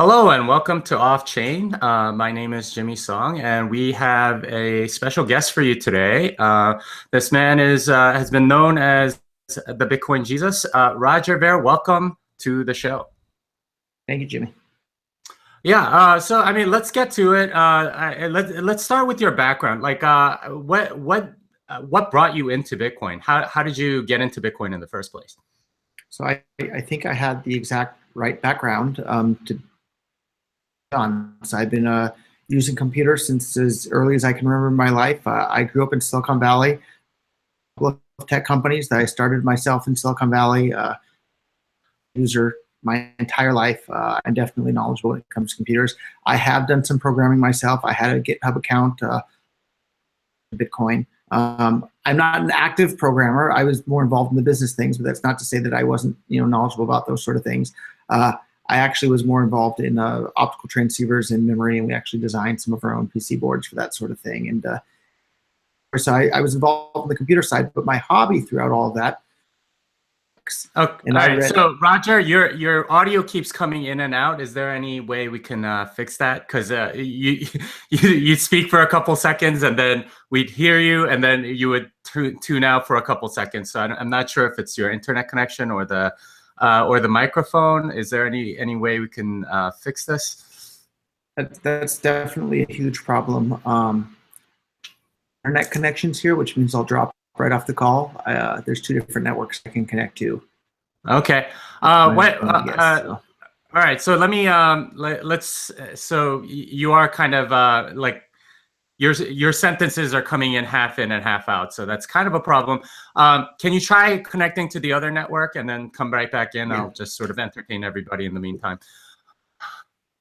Hello and welcome to Off Chain. My name is Jimmy Song, and we have a special guest for you today. This man has been known as the Bitcoin Jesus. Roger Ver, welcome to the show. Thank you, Jimmy. Yeah. So I mean, let's get to it. Let's start with your background. Like, what brought you into Bitcoin? How did you get into Bitcoin in the first place? So I think I had the exact right background to. So I've been using computers since as early as I can remember in my life. I grew up in Silicon Valley, a couple of tech companies that I started myself in Silicon Valley. User my entire life. I'm definitely knowledgeable when it comes to computers. I have done some programming myself. I had a GitHub account, Bitcoin. I'm not an active programmer. I was more involved in the business things, but that's not to say that I wasn't, knowledgeable about those sort of things. I actually was more involved in optical transceivers and memory, and we actually designed some of our own PC boards for that sort of thing. And so I was involved in the computer side, but my hobby throughout all of that. Okay. All right. So Roger, your audio keeps coming in and out. Is there any way we can fix that? Because you speak for a couple seconds, and then we'd hear you, and then you would tune out for a couple seconds. So I'm not sure if it's your internet connection or the microphone. Is there any way we can fix this? That's definitely a huge problem. Internet connections here, which means I'll drop right off the call. There's two different networks I can connect to. Okay. All right. So let me let's. So you are kind of like your sentences are coming in half in and half out, so that's kind of a problem. Can you try connecting to the other network and then come right back in? Yeah. I'll just sort of entertain everybody in the meantime.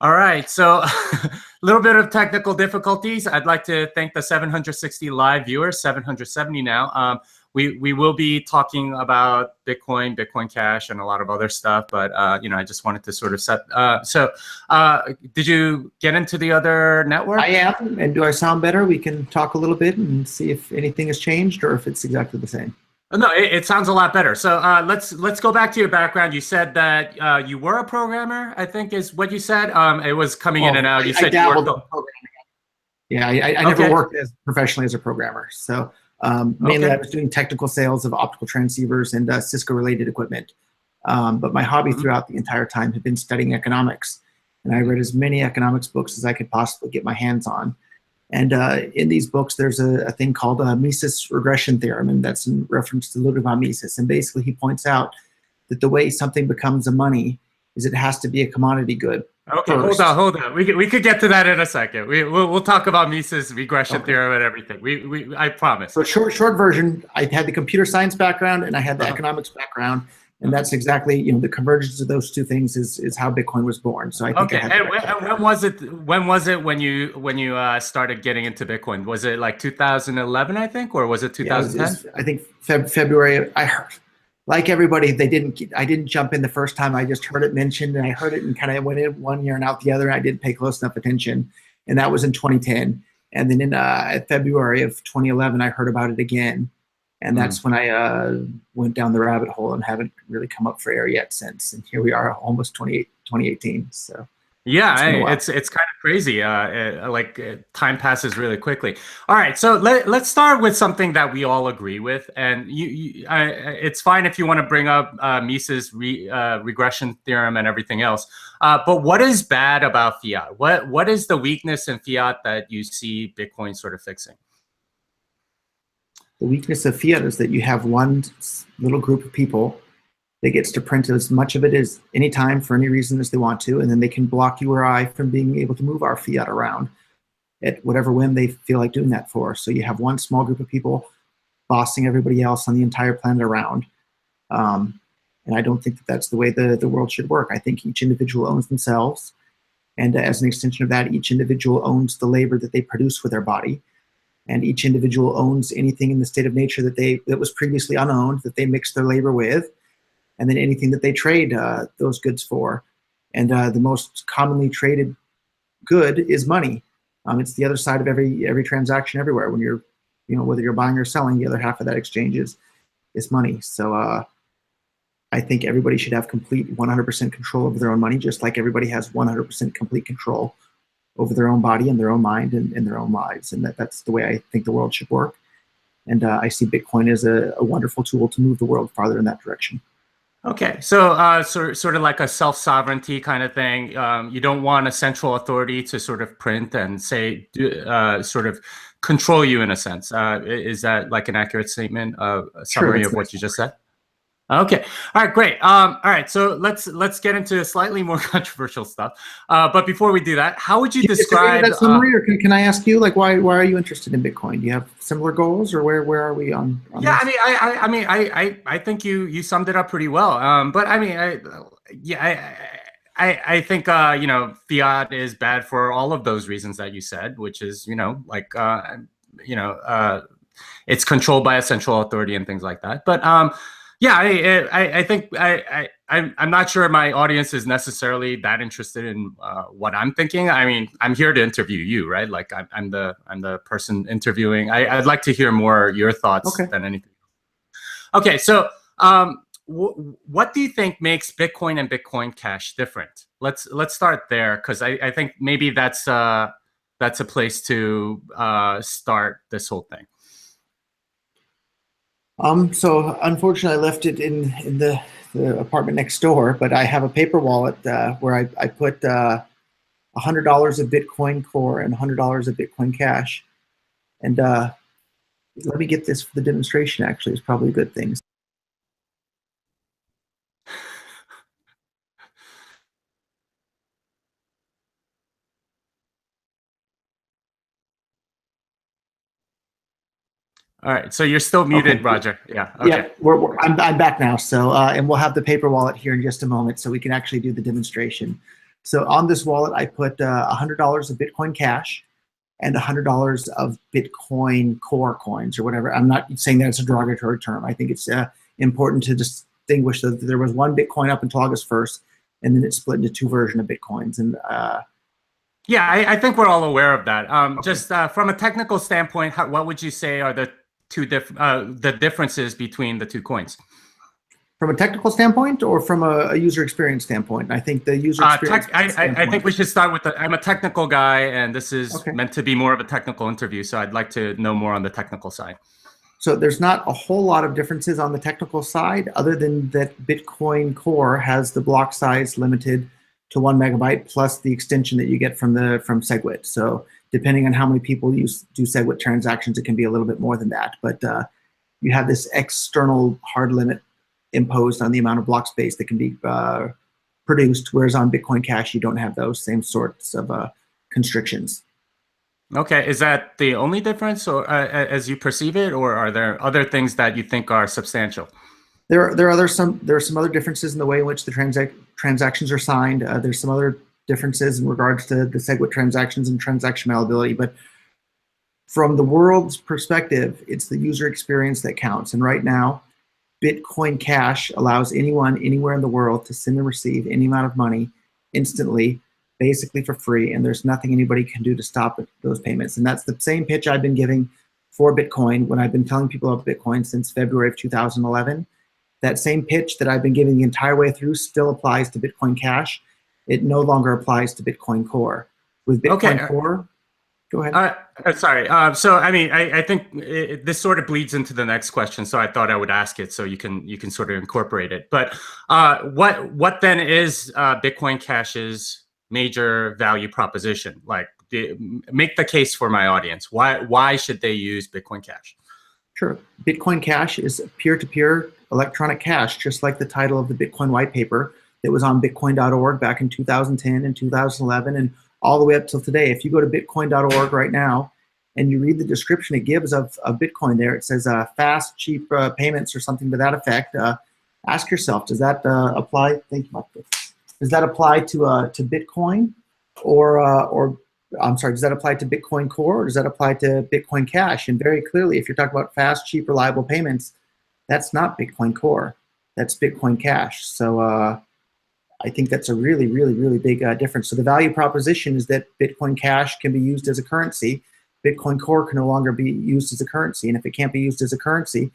All right, so a little bit of technical difficulties. I'd like to thank the 760 live viewers, 770 now. We will be talking about Bitcoin, Bitcoin Cash, and a lot of other stuff, but I just wanted to sort of set. Did you get into the other network? I am, and do I sound better? We can talk a little bit and see if anything has changed or if it's exactly the same. No, it sounds a lot better. So let's go back to your background. You said that you were a programmer, I think is what you said. It was coming in and out. You said you worked in programming. Yeah, I never worked professionally as a programmer. So mainly I was doing technical sales of optical transceivers and Cisco-related equipment. But my hobby throughout the entire time had been studying economics. And I read as many economics books as I could possibly get my hands on. And in these books, there's a thing called Mises regression theorem, and that's in reference to Ludwig von Mises. And basically, he points out that the way something becomes a money is it has to be a commodity good. Okay, first. Hold on. We could get to that in a second. We'll talk about Mises regression theorem and everything. I promise. So short version, I had the computer science background and I had the economics background. And that's exactly, the convergence of those two things is how Bitcoin was born. So I think. Okay. And when was it when you started getting into Bitcoin? Was it like 2011, I think, or was it 2010? I think February. I heard, like everybody, I didn't jump in the first time. I just heard it mentioned, and I heard it and kind of went in one ear and out the other. And I didn't pay close enough attention, and that was in 2010. And then in February of 2011, I heard about it again. And that's when I went down the rabbit hole and haven't really come up for air yet since. And here we are, almost 2018. So yeah, it's kind of crazy. Time passes really quickly. All right, so let's start with something that we all agree with. And it's fine if you want to bring up Mises regression theorem and everything else. But what is bad about fiat? What is the weakness in fiat that you see Bitcoin sort of fixing? The weakness of fiat is that you have one little group of people that gets to print as much of it as any time for any reason as they want to, and then they can block you or I from being able to move our fiat around at whatever whim they feel like doing that for. So you have one small group of people bossing everybody else on the entire planet around. And I don't think that that's the way the world should work. I think each individual owns themselves, and as an extension of that, each individual owns the labor that they produce with their body. And each individual owns anything in the state of nature that was previously unowned, that they mix their labor with, and then anything that they trade those goods for. And the most commonly traded good is money. It's the other side of every transaction everywhere. When you're, whether you're buying or selling, the other half of that exchange is money. So I think everybody should have complete 100% control over their own money, just like everybody has 100% complete control over their own body and their own mind and their own lives. And that's the way I think the world should work. And I see Bitcoin as a wonderful tool to move the world farther in that direction. Okay, so sort of like a self-sovereignty kind of thing. You don't want a central authority to sort of print and say, sort of control you in a sense. Is that like an accurate statement, a summary of what you just said? Okay. All right. Great. All right. So let's get into slightly more controversial stuff. But before we do that, how would you describe that summary, or can I ask you, like, why are you interested in Bitcoin? Do you have similar goals, or where are we on yeah, this? I think you summed it up pretty well. But I mean, I think you know, fiat is bad for all of those reasons that you said, which is, you know, like you know, it's controlled by a central authority and things like that. But yeah, I think I'm not sure my audience is necessarily that interested in what I'm thinking. I mean, I'm here to interview you, right? Like I'm the person interviewing. I'd like to hear more your thoughts than anything. Okay, so what do you think makes Bitcoin and Bitcoin Cash different? Let's start there, because I think maybe that's a place to start this whole thing. So unfortunately, I left it in the apartment next door, but I have a paper wallet where I put $100 of Bitcoin Core and $100 of Bitcoin Cash. And let me get this for the demonstration, actually. It's probably a good thing. All right, so you're still muted, Roger. Yeah. Okay. Yeah, I'm back now. So and we'll have the paper wallet here in just a moment, so we can actually do the demonstration. So on this wallet, I put $100 of Bitcoin Cash and $100 of Bitcoin Core coins, or whatever. I'm not saying that it's a derogatory term. I think it's important to distinguish that there was one Bitcoin up until August 1st, and then it split into two versions of Bitcoins. And yeah, I think we're all aware of that. Just from a technical standpoint, what would you say are the the differences between the two coins? From a technical standpoint, or from a user experience standpoint? I think the user experience. I think we should start with I'm a technical guy, and this is meant to be more of a technical interview. So I'd like to know more on the technical side. So there's not a whole lot of differences on the technical side, other than that Bitcoin Core has the block size limited to 1 megabyte, plus the extension that you get from SegWit. So depending on how many people do SegWit transactions, it can be a little bit more than that. But you have this external hard limit imposed on the amount of block space that can be produced, whereas on Bitcoin Cash, you don't have those same sorts of constrictions. Okay, is that the only difference, or as you perceive it, or are there other things that you think are substantial? There are some other differences in the way in which the transactions are signed. There's some other differences in regards to the SegWit transactions and transaction malleability. But from the world's perspective, it's the user experience that counts. And right now, Bitcoin Cash allows anyone anywhere in the world to send and receive any amount of money instantly, basically for free. And there's nothing anybody can do to stop those payments. And that's the same pitch I've been giving for Bitcoin when I've been telling people about Bitcoin since February of 2011. That same pitch that I've been giving the entire way through still applies to Bitcoin Cash. It no longer applies to Bitcoin Core. With Bitcoin Core, go ahead. Sorry. So I mean, I think this sort of bleeds into the next question. So I thought I would ask it so you can sort of incorporate it. But what then is Bitcoin Cash's major value proposition? Like, make the case for my audience. Why should they use Bitcoin Cash? Sure. Bitcoin Cash is peer-to-peer electronic cash, just like the title of the Bitcoin white paper that was on bitcoin.org back in 2010 and 2011 and all the way up till today. If you go to bitcoin.org right now and you read the description it gives of Bitcoin there, it says fast, cheap payments or something to that effect. Ask yourself, does that apply? Thank you, Michael. Does that apply to Bitcoin, or I'm sorry, does that apply to Bitcoin Core, or does that apply to Bitcoin Cash? And very clearly, if you're talking about fast, cheap, reliable payments, that's not Bitcoin Core. That's Bitcoin Cash. So I think that's a really, really, really big difference. So the value proposition is that Bitcoin Cash can be used as a currency. Bitcoin Core can no longer be used as a currency. And if it can't be used as a currency,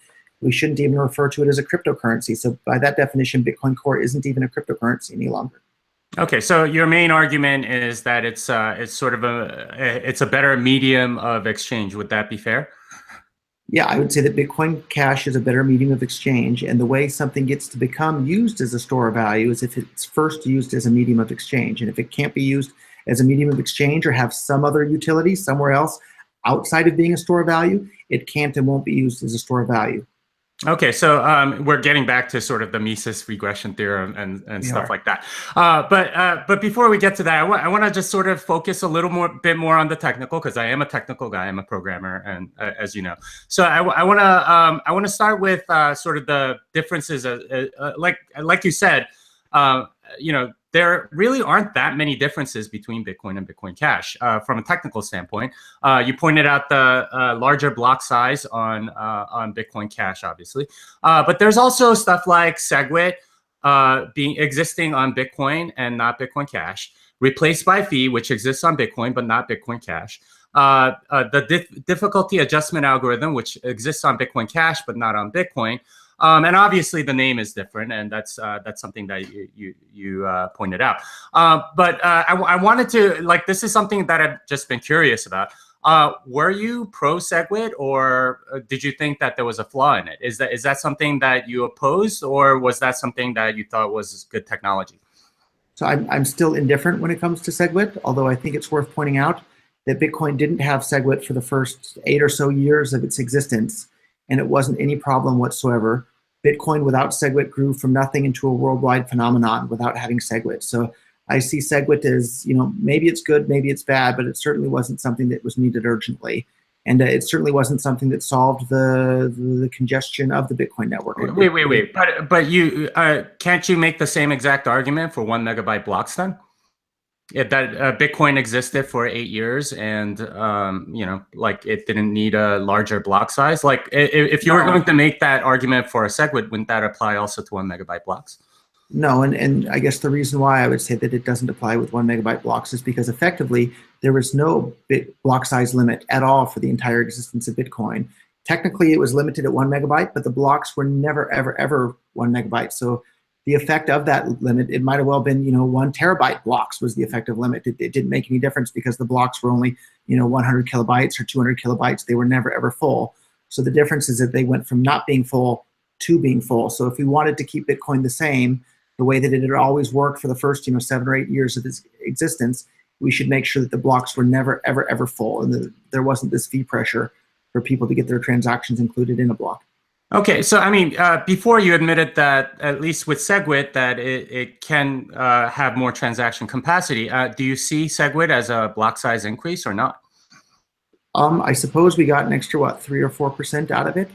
we shouldn't even refer to it as a cryptocurrency. So by that definition, Bitcoin Core isn't even a cryptocurrency any longer. Okay, so your main argument is that it's sort of it's a better medium of exchange. Would that be fair? Yeah, I would say that Bitcoin Cash is a better medium of exchange, and the way something gets to become used as a store of value is if it's first used as a medium of exchange. And if it can't be used as a medium of exchange or have some other utility somewhere else outside of being a store of value, it can't and won't be used as a store of value. Okay, so we're getting back to sort of the Mises regression theorem and stuff like that. But before we get to that, I want to just sort of focus a little bit more on the technical, because I am a technical guy. I'm a programmer, and as you know, so I want to start with sort of the differences. Like you said, you know, there really aren't that many differences between Bitcoin and Bitcoin Cash from a technical standpoint. You pointed out the larger block size on Bitcoin Cash, obviously, but there's also stuff like SegWit existing on Bitcoin and not Bitcoin Cash, replaced by fee, which exists on Bitcoin but not Bitcoin Cash. The difficulty adjustment algorithm, which exists on Bitcoin Cash but not on Bitcoin. And obviously the name is different, and that's something that you pointed out. But I wanted to, like, this is something that I've just been curious about. Were you pro SegWit, or did you think that there was a flaw in it? Is that something that you opposed, or was that something that you thought was good technology? So I'm still indifferent when it comes to SegWit, although I think it's worth pointing out that Bitcoin didn't have SegWit for the first 8 or so years of its existence, and it wasn't any problem whatsoever. Bitcoin without SegWit grew from nothing into a worldwide phenomenon without having SegWit. So I see SegWit as, you know, maybe it's good, maybe it's bad, but it certainly wasn't something that was needed urgently. And it certainly wasn't something that solved the congestion of the Bitcoin network. Wait. But you can't you make the same exact argument for 1 megabyte blocks then? That Bitcoin existed for 8 years, and you know, like, it didn't need a larger block size. Like, if you were going to make that argument for a SegWit, wouldn't that apply also to 1 megabyte blocks? No, and I guess the reason why I would say that it doesn't apply with 1 megabyte blocks is because effectively there was no block size limit at all for the entire existence of Bitcoin. Technically, it was limited at 1 megabyte, but the blocks were never, ever 1 megabyte. So the effect of that limit, it might have well been, you know, 1 terabyte blocks was the effective limit. It didn't make any difference because the blocks were only, you know, 100 kilobytes or 200 kilobytes. They were never, ever full. So the difference is that they went from not being full to being full. So if we wanted to keep Bitcoin the same, the way that it had always worked for the first, you know, 7 or 8 years of its existence, we should make sure that the blocks were never, ever full, and that there wasn't this fee pressure for people to get their transactions included in a block. Okay, so I mean, before you admitted that, at least with SegWit, that it can have more transaction capacity. Do you see SegWit as a block size increase or not? I suppose we got an extra, what, 3 or 4% out of it?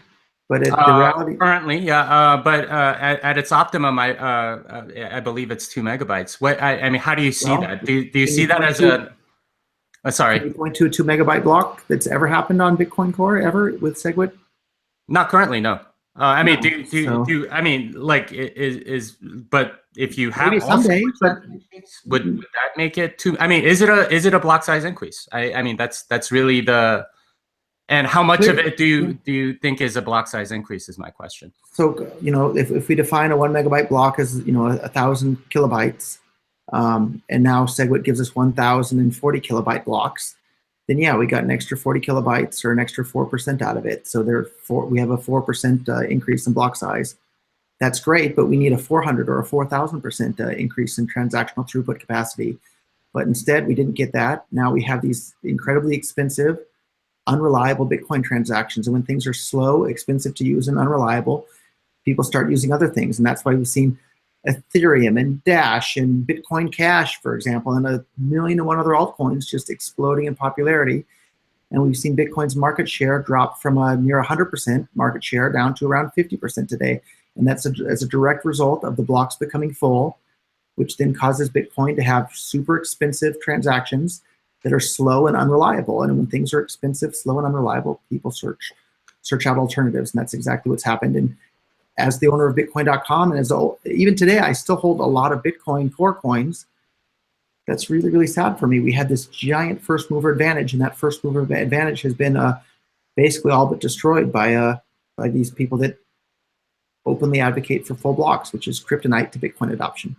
But the reality currently, yeah. But at its optimum, I believe it's 2 megabytes. What I mean, how do you see that? Do you see that as a? Sorry. Can you point to a 2 megabyte block that's ever happened on Bitcoin Core ever with SegWit? Not currently, no. I mean, I mean, like, but if you have maybe someday, but would that make it too? I mean, is it a block size increase? I mean, that's really the. And how much of it do you think is a block size increase is my question. So, you know, if we define a 1 megabyte block as, you know, 1,000 kilobytes, and now SegWit gives us 1,040 kilobyte blocks, then yeah, we got an extra 40 kilobytes or an extra 4% out of it. So we have a 4% increase in block size. That's great, but we need a 400 or a 4,000% increase in transactional throughput capacity. But instead, we didn't get that. Now we have these incredibly expensive, unreliable Bitcoin transactions. And when things are slow, expensive to use, and unreliable, people start using other things. And that's why we've seen Ethereum and Dash and Bitcoin Cash, for example, and 1,000,001 other altcoins just exploding in popularity. And we've seen Bitcoin's market share drop from a near 100% market share down to around 50% today. And that's as a direct result of the blocks becoming full, which then causes Bitcoin to have super expensive transactions that are slow and unreliable. And when things are expensive, slow, and unreliable, people search out alternatives. And that's exactly what's happened. And as the owner of Bitcoin.com, and even today, I still hold a lot of Bitcoin Core coins. That's really, really sad for me. We had this giant first mover advantage, and that first mover advantage has been basically all but destroyed by these people that openly advocate for full blocks, which is kryptonite to Bitcoin adoption.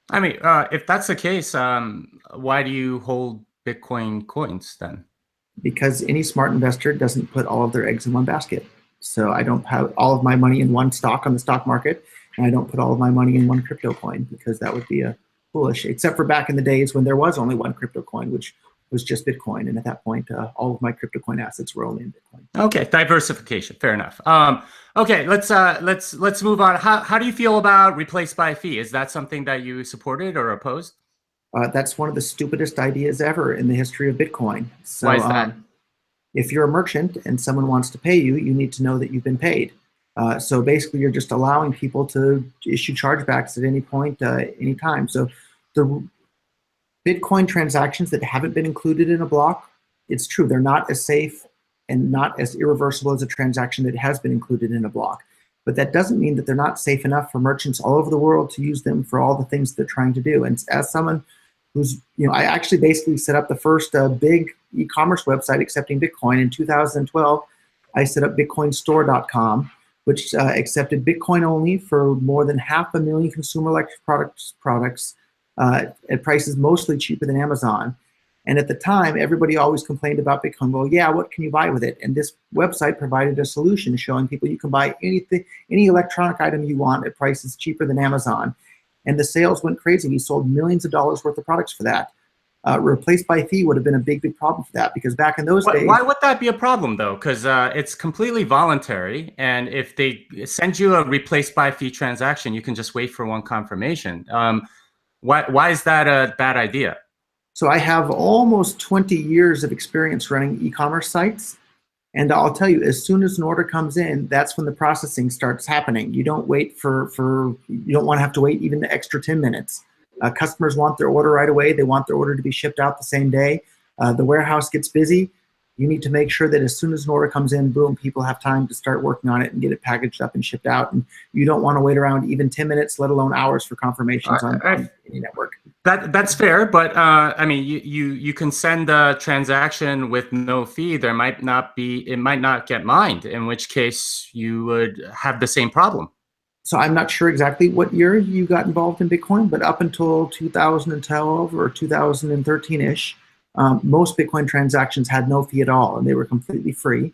I mean, if that's the case, why do you hold Bitcoin coins then? Because any smart investor doesn't put all of their eggs in one basket. So I don't have all of my money in one stock on the stock market, and I don't put all of my money in one crypto coin, because that would be foolish, except for back in the days when there was only one crypto coin, which was just Bitcoin. And at that point, all of my crypto coin assets were only in Bitcoin. Okay, diversification, fair enough. Okay, let's move on. How do you feel about replaced by fee? Is that something that you supported or opposed? That's one of the stupidest ideas ever in the history of Bitcoin. So, why is that? If you're a merchant and someone wants to pay you, you need to know that you've been paid. So basically, you're just allowing people to issue chargebacks at any point, any time. So the Bitcoin transactions that haven't been included in a block, it's true, they're not as safe and not as irreversible as a transaction that has been included in a block. But that doesn't mean that they're not safe enough for merchants all over the world to use them for all the things they're trying to do. And as someone who's, I actually basically set up the first big e-commerce website accepting Bitcoin in 2012. I set up bitcoinstore.com, which accepted Bitcoin only for more than 500,000 consumer electric products at prices mostly cheaper than Amazon. And at the time, everybody always complained about Bitcoin. Well, yeah, what can you buy with it? And this website provided a solution showing people you can buy anything, any electronic item you want at prices cheaper than Amazon. And the sales went crazy. We sold millions of dollars worth of products for that. Replaced by fee would have been a big problem for that, because back in those days— Why would that be a problem though? Because it's completely voluntary, and if they send you a replaced by fee transaction, you can just wait for one confirmation. Why is that a bad idea? So I have almost 20 years of experience running e-commerce sites. And I'll tell you, as soon as an order comes in, that's when the processing starts happening. You don't wait you don't want to have to wait even the extra 10 minutes. Customers want their order right away. They want their order to be shipped out the same day. The warehouse gets busy. You need to make sure that as soon as an order comes in, boom, people have time to start working on it and get it packaged up and shipped out. And you don't want to wait around even 10 minutes, let alone hours, for confirmations on any network. That's fair, but I mean, you can send a transaction with no fee. It might not get mined, in which case you would have the same problem. So I'm not sure exactly what year you got involved in Bitcoin, but up until 2012 or 2013-ish, most Bitcoin transactions had no fee at all, and they were completely free.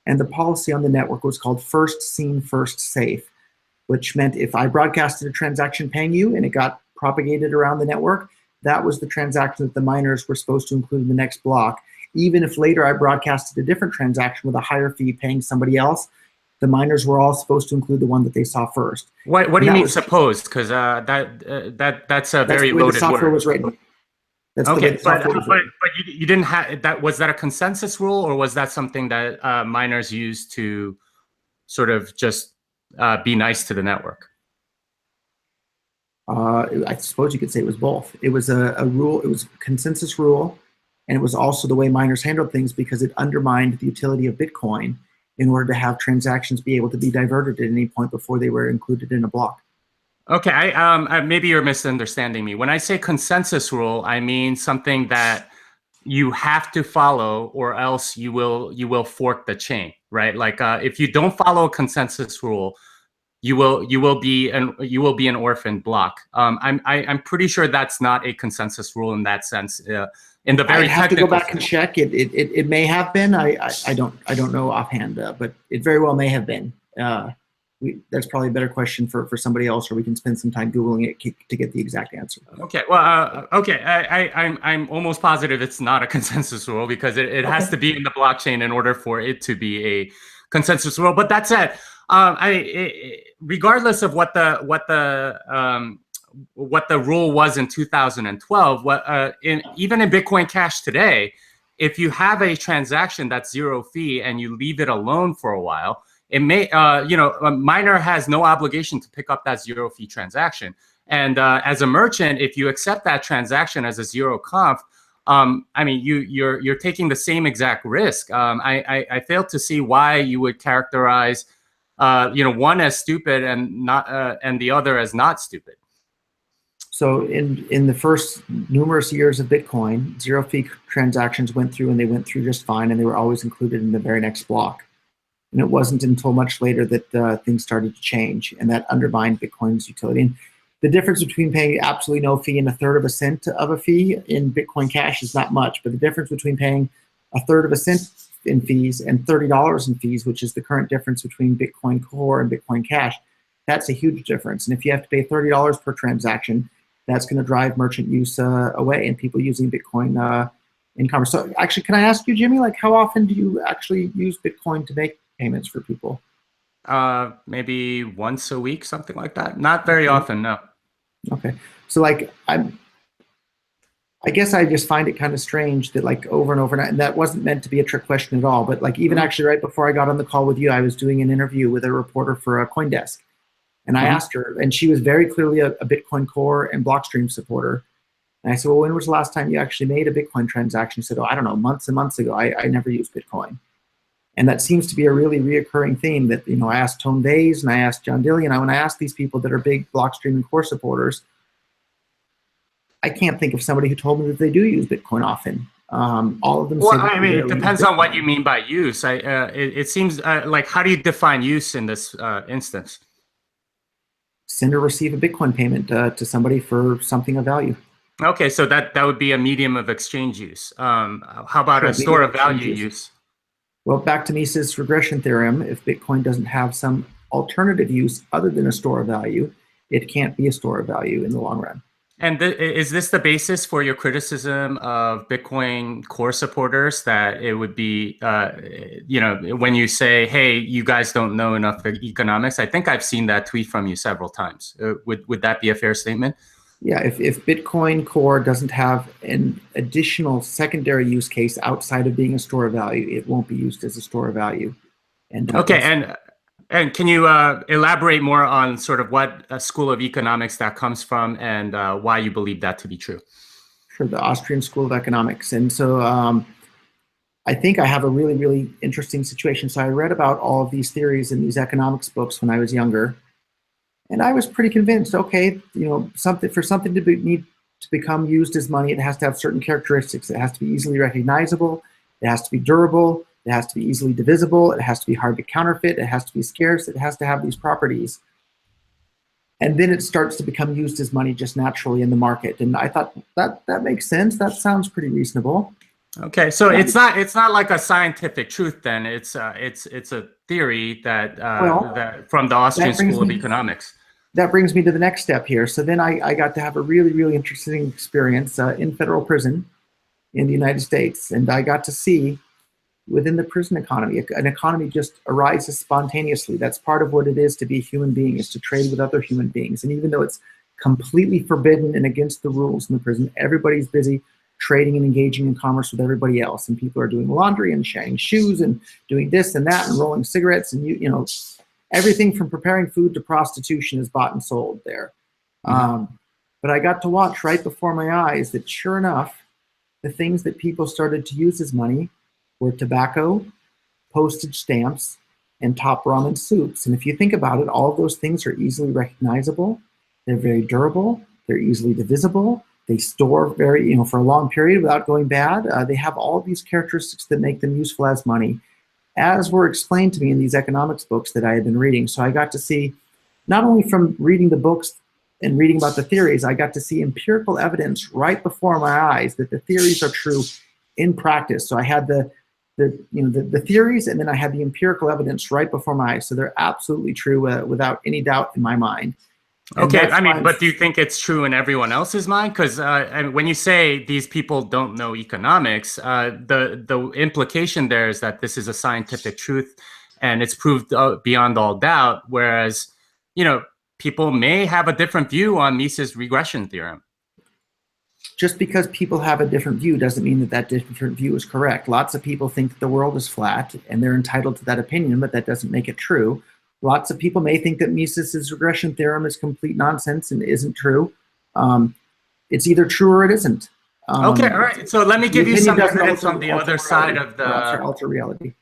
And the policy on the network was called first seen, first safe, which meant if I broadcasted a transaction paying you and it got propagated around the network, that was the transaction that the miners were supposed to include in the next block. Even if later I broadcasted a different transaction with a higher fee paying somebody else, the miners were all supposed to include the one that they saw first. What do you mean supposed? Because that's a very loaded word. That's the way the software was written. Okay, but you didn't have that. Was that a consensus rule, or was that something that miners used to sort of just be nice to the network? I suppose you could say it was both. It was a rule. It was a consensus rule, and it was also the way miners handled things, because it undermined the utility of Bitcoin in order to have transactions be able to be diverted at any point before they were included in a block. Okay, maybe you're misunderstanding me. When I say consensus rule, I mean something that you have to follow, or else you will fork the chain, right? Like if you don't follow a consensus rule, you will be an orphan block. I'm pretty sure that's not a consensus rule in that sense. In the very I have to go back and check. It may have been. I don't know offhand, but it very well may have been. That's probably a better question for somebody else, or we can spend some time Googling it to get the exact answer. Okay, well, okay, I'm almost positive it's not a consensus rule, because it has to be in the blockchain in order for it to be a consensus rule. But that said, regardless of what the rule was in 2012, even in Bitcoin Cash today, if you have a transaction that's zero fee and you leave it alone for a while, it may, a miner has no obligation to pick up that zero fee transaction. And as a merchant, if you accept that transaction as a zero conf, I mean, you're taking the same exact risk. I fail to see why you would characterize, one as stupid and the other as not stupid. So in the first numerous years of Bitcoin, zero fee transactions went through, and they went through just fine, and they were always included in the very next block. And it wasn't until much later that things started to change, and that undermined Bitcoin's utility. And the difference between paying absolutely no fee and 1/3 of a cent of a fee in Bitcoin Cash is not much, but the difference between paying 1/3 of a cent in fees and $30 in fees, which is the current difference between Bitcoin Core and Bitcoin Cash, that's a huge difference. And if you have to pay $30 per transaction, that's going to drive merchant use away and people using Bitcoin in commerce. So actually, can I ask you, Jimmy, like how often do you actually use Bitcoin to make payments for people? Maybe once a week, something like that. Not very often, no. Okay. So like I guess I just find it kind of strange that like over and over, and that wasn't meant to be a trick question at all, but like even actually right before I got on the call with you, I was doing an interview with a reporter for CoinDesk. And I asked her, and she was very clearly a Bitcoin Core and Blockstream supporter. And I said, well, when was the last time you actually made a Bitcoin transaction? She said, oh, I don't know, months and months ago. I never used Bitcoin. And that seems to be a really reoccurring theme that, you know, I asked Tone Vays and I asked John Dillion. When I ask these people that are big Blockstream and Core supporters, I can't think of somebody who told me that they do use Bitcoin often. All of them. Well, I mean, it depends on what you mean by use. It seems like, how do you define use in this instance? Send or receive a Bitcoin payment to somebody for something of value. Okay, so that would be a medium of exchange use. How about a store of value use? Well, back to Mises' regression theorem, if Bitcoin doesn't have some alternative use other than a store of value, it can't be a store of value in the long run. And is this the basis for your criticism of Bitcoin Core supporters, that it would be, you know, when you say, hey, you guys don't know enough economics? I think I've seen that tweet from you several times. Would that be a fair statement? Yeah, if Bitcoin Core doesn't have an additional secondary use case outside of being a store of value, it won't be used as a store of value. And okay, and can you elaborate more on sort of what school of economics that comes from and why you believe that to be true? Sure, the Austrian School of Economics. And so I think I have a really, really interesting situation. So I read about all of these theories in these economics books when I was younger. And I was pretty convinced, okay, you know, something to need to become used as money, it has to have certain characteristics. It has to be easily recognizable. It has to be durable. It has to be easily divisible. It has to be hard to counterfeit. It has to be scarce. It has to have these properties. And then it starts to become used as money just naturally in the market. And I thought that makes sense. That sounds pretty reasonable. Okay, so it's not like a scientific truth then. It's a theory that from the Austrian School of Economics. That brings me to the next step here. So then I got to have a really, really interesting experience in federal prison in the United States. And I got to see within the prison economy, an economy just arises spontaneously. That's part of what it is to be a human being, is to trade with other human beings. And even though it's completely forbidden and against the rules in the prison, everybody's busy trading and engaging in commerce with everybody else. And people are doing laundry and sharing shoes and doing this and that and rolling cigarettes. And you know, everything from preparing food to prostitution is bought and sold there. But I got to watch right before my eyes that sure enough, the things that people started to use as money were tobacco, postage stamps, and top ramen soups. And if you think about it, all of those things are easily recognizable. They're very durable. They're easily divisible. They store very, you know, for a long period without going bad. They have all of these characteristics that make them useful as money, as were explained to me in these economics books that I had been reading. So I got to see, not only from reading the books and reading about the theories, I got to see empirical evidence right before my eyes that the theories are true in practice. So I had the theories, and then I had the empirical evidence right before my eyes. So they're absolutely true without any doubt in my mind. Okay, I mean, but do you think it's true in everyone else's mind? Because when you say these people don't know economics, the implication there is that this is a scientific truth and it's proved beyond all doubt, whereas, you know, people may have a different view on Mises' regression theorem. Just because people have a different view doesn't mean that that different view is correct. Lots of people think that the world is flat, and they're entitled to that opinion, but that doesn't make it true. Lots of people may think that Mises' regression theorem is complete nonsense and isn't true. It's either true or it isn't. Okay, all right. So let me give you some evidence on the other side of the alter reality.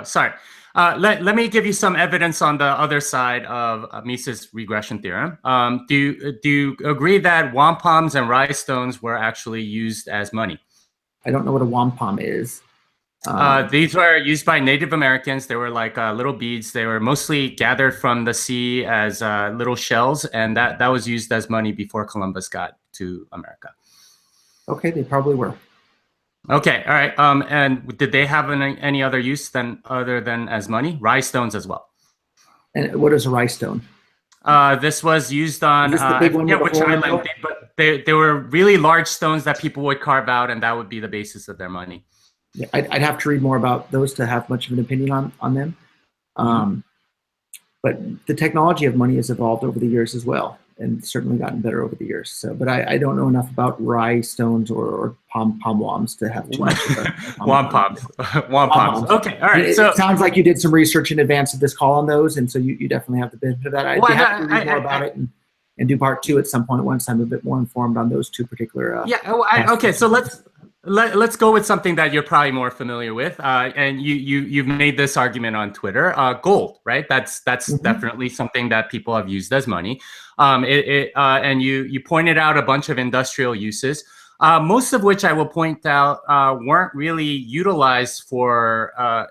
Sorry. Let me give you some evidence on the other side of Mises' regression theorem. Do you agree that wampums and rhinestones were actually used as money? I don't know what a wampum is. These were used by Native Americans. They were like little beads. They were mostly gathered from the sea as little shells, and that was used as money before Columbus got to America. Okay, they probably were. Okay, all right. And did they have any other use other than as money? Rye stones as well. And what is a rye stone? This was used on I forget which island, but they were really large stones that people would carve out, and that would be the basis of their money. Yeah, I'd have to read more about those to have much of an opinion on them. But the technology of money has evolved over the years as well, and certainly gotten better over the years. So, but I don't know enough about rye stones or pom-poms to have too much. Wampums. Wampums. Okay, all right. It sounds like you did some research in advance of this call on those, and so you definitely have the benefit of that. I'd be happy to read more about it and do part 2 at some point once I'm a bit more informed on those 2 particular. Okay. So let's go with something that you're probably more familiar with, and you've made this argument on Twitter. Gold, right? That's definitely something that people have used as money. And you pointed out a bunch of industrial uses, most of which I will point out weren't really utilized for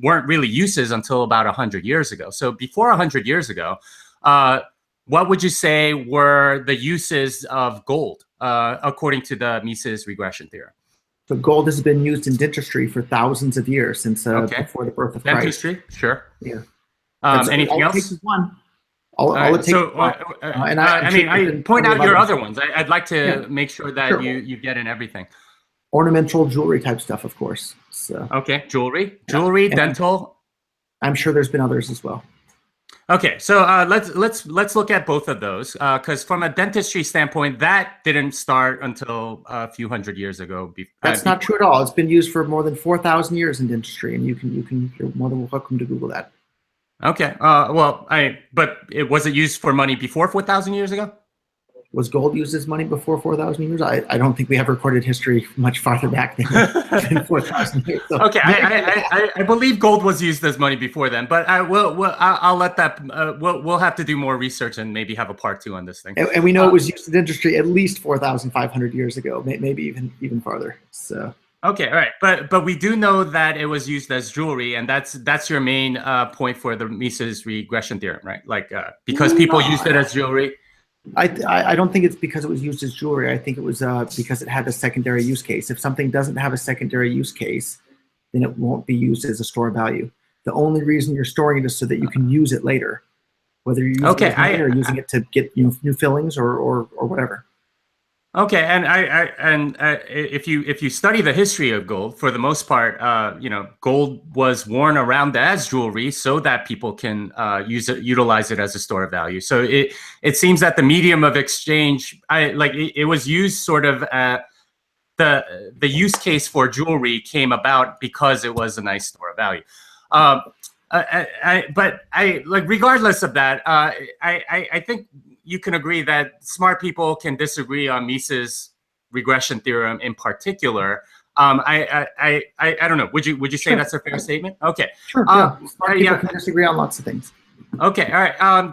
weren't really uses until about 100 years ago. So before 100 years ago, what would you say were the uses of gold, according to the Mises regression theorem? So gold has been used in dentistry for thousands of years, since before the birth of Christ. Dentistry, sure. Yeah. Anything else? One. I point out your other ones. I'd like to make sure that you get in everything. Ornamental jewelry type stuff, of course. So. Okay, jewelry, dental. I'm sure there's been others as well. Okay, so let's look at both of those, because from a dentistry standpoint, that didn't start until a few hundred years ago. That's not true at all. It's been used for more than 4,000 years in dentistry, and you're more than welcome to Google that. Okay, but was it used for money before 4,000 years ago? Was gold used as money before 4,000 years? I don't think we have recorded history much farther back than 4,000 years. So. Okay, I believe gold was used as money before then, but I'll let that. We'll have to do more research and maybe have a part 2 on this thing. And we know it was used in industry at least 4,500 years ago, maybe even farther. So. Okay, all right, but we do know that it was used as jewelry, and that's your main point for the Mises regression theorem, right? Like because people used it as jewelry. I don't think it's because it was used as jewelry. I think it was because it had a secondary use case. If something doesn't have a secondary use case, then it won't be used as a store of value. The only reason you're storing it is so that you can use it later, whether you're using it or using it to get new fillings or whatever. Okay, and if you study the history of gold, for the most part, gold was worn around as jewelry so that people can utilize it as a store of value. So it seems that the medium of exchange, it was used sort of the use case for jewelry came about because it was a nice store of value. But regardless of that, I think you can agree that smart people can disagree on Mises regression theorem in particular. I don't know. Would you say that's a fair statement? Okay. Sure. Smart people can disagree on lots of things. Okay. All right.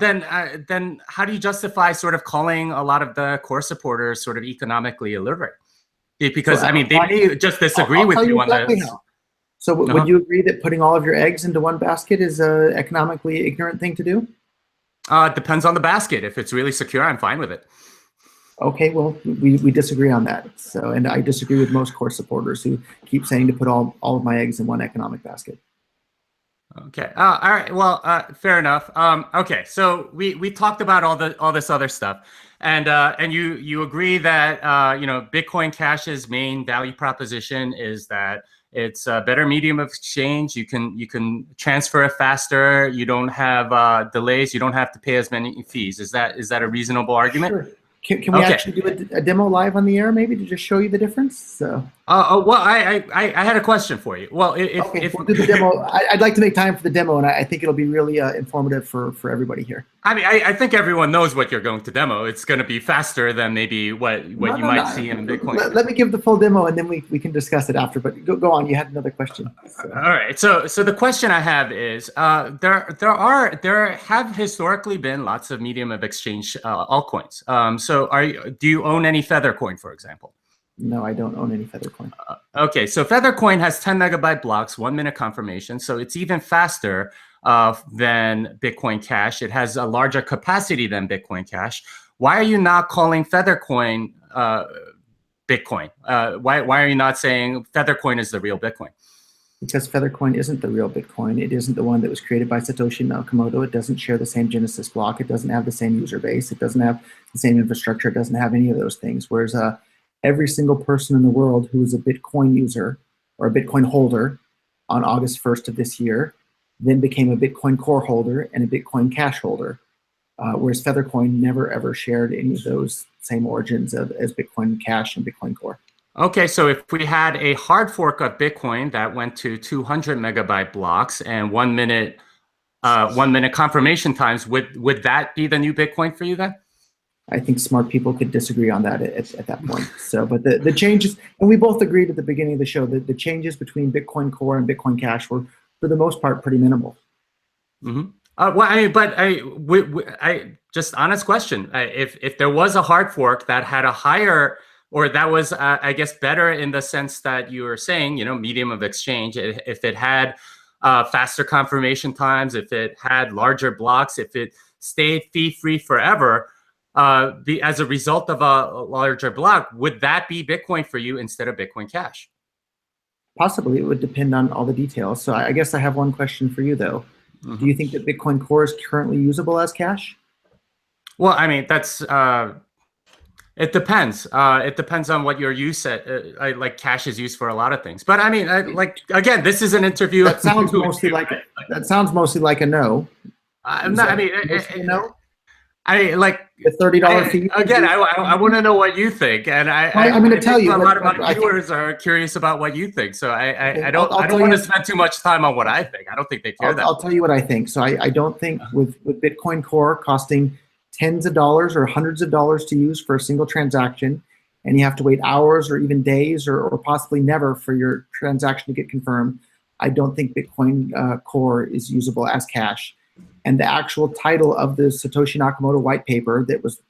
Then how do you justify sort of calling a lot of the core supporters sort of economically illiterate? Because they may just disagree with you on this. So would you agree that putting all of your eggs into one basket is an economically ignorant thing to do? Depends on the basket. If it's really secure, I'm fine with it. Okay, well, we disagree on that. So, and I disagree with most core supporters who keep saying to put all of my eggs in one economic basket. Okay. All right. Well, fair enough. Okay. So we talked about all this other stuff, and you agree that Bitcoin Cash's main value proposition is that it's a better medium of exchange. You can transfer it faster. You don't have delays. You don't have to pay as many fees. Is that a reasonable argument? Sure. Can we actually do a demo live on the air, maybe, to just show you the difference? So. Well, I had a question for you. Well, if we'll do the demo, I'd like to make time for the demo, and I think it'll be really informative for everybody here. I mean, I think everyone knows what you're going to demo. It's going to be faster than maybe what you might see in Bitcoin. Let me give the full demo, and then we can discuss it after. But go on. You had another question. So. All right. So the question I have is, there have historically been lots of medium of exchange altcoins. So do you own any Feathercoin, for example? No, I don't own any Feathercoin. Okay, so Feathercoin has 10 megabyte blocks, 1 minute confirmation. So it's even faster than Bitcoin Cash. It has a larger capacity than Bitcoin Cash. Why are you not calling Feathercoin Bitcoin? Why are you not saying Feathercoin is the real Bitcoin? Because Feathercoin isn't the real Bitcoin. It isn't the one that was created by Satoshi Nakamoto. It doesn't share the same Genesis block. It doesn't have the same user base. It doesn't have the same infrastructure. It doesn't have any of those things. Whereas every single person in the world who is a Bitcoin user or a Bitcoin holder on August 1st of this year then became a Bitcoin Core holder and a Bitcoin Cash holder. Whereas Feathercoin never ever shared any of those same origins as Bitcoin Cash and Bitcoin Core. Okay, so if we had a hard fork of Bitcoin that went to 200 megabyte blocks and 1 minute confirmation times, would that be the new Bitcoin for you then? I think smart people could disagree on that at that point. So, but the changes, and we both agreed at the beginning of the show that the changes between Bitcoin Core and Bitcoin Cash were, for the most part, pretty minimal. Mm-hmm. Well, I just honest question. If there was a hard fork that had a higher, or that was, I guess, better in the sense that you were saying, medium of exchange, if it had faster confirmation times, if it had larger blocks, if it stayed fee-free forever, as a result of a larger block, would that be Bitcoin for you instead of Bitcoin Cash? Possibly. It would depend on all the details. So I guess I have one question for you, though. Mm-hmm. Do you think that Bitcoin Core is currently usable as cash? Well, I mean, that's it depends. It depends on what your use like cash is used for a lot of things. But I mean, again, this is an interview. That sounds mostly like a no. I'm not. I mean, no. I like the $30 fee. Again, I want to know what you think, and I'm going to tell you. A lot of my viewers are curious about what you think, so I don't want to spend too much time on what I think. I don't think they care that. I'll tell you what I think. So I don't think with Bitcoin Core costing tens of dollars or hundreds of dollars to use for a single transaction, and you have to wait hours or even days or possibly never for your transaction to get confirmed, I don't think Bitcoin Core is usable as cash. And the actual title of the Satoshi Nakamoto white paper that was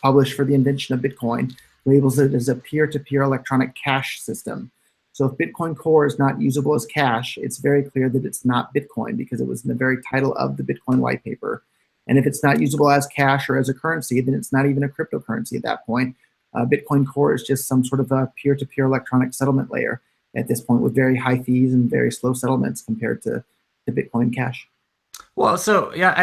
published for the invention of Bitcoin labels it as a peer-to-peer electronic cash system. So if Bitcoin Core is not usable as cash, it's very clear that it's not Bitcoin because it was in the very title of the Bitcoin white paper. And if it's not usable as cash or as a currency, then it's not even a cryptocurrency at that point. Bitcoin Core is just some sort of a peer-to-peer electronic settlement layer at this point with very high fees and very slow settlements compared to Bitcoin Cash. Well, so yeah,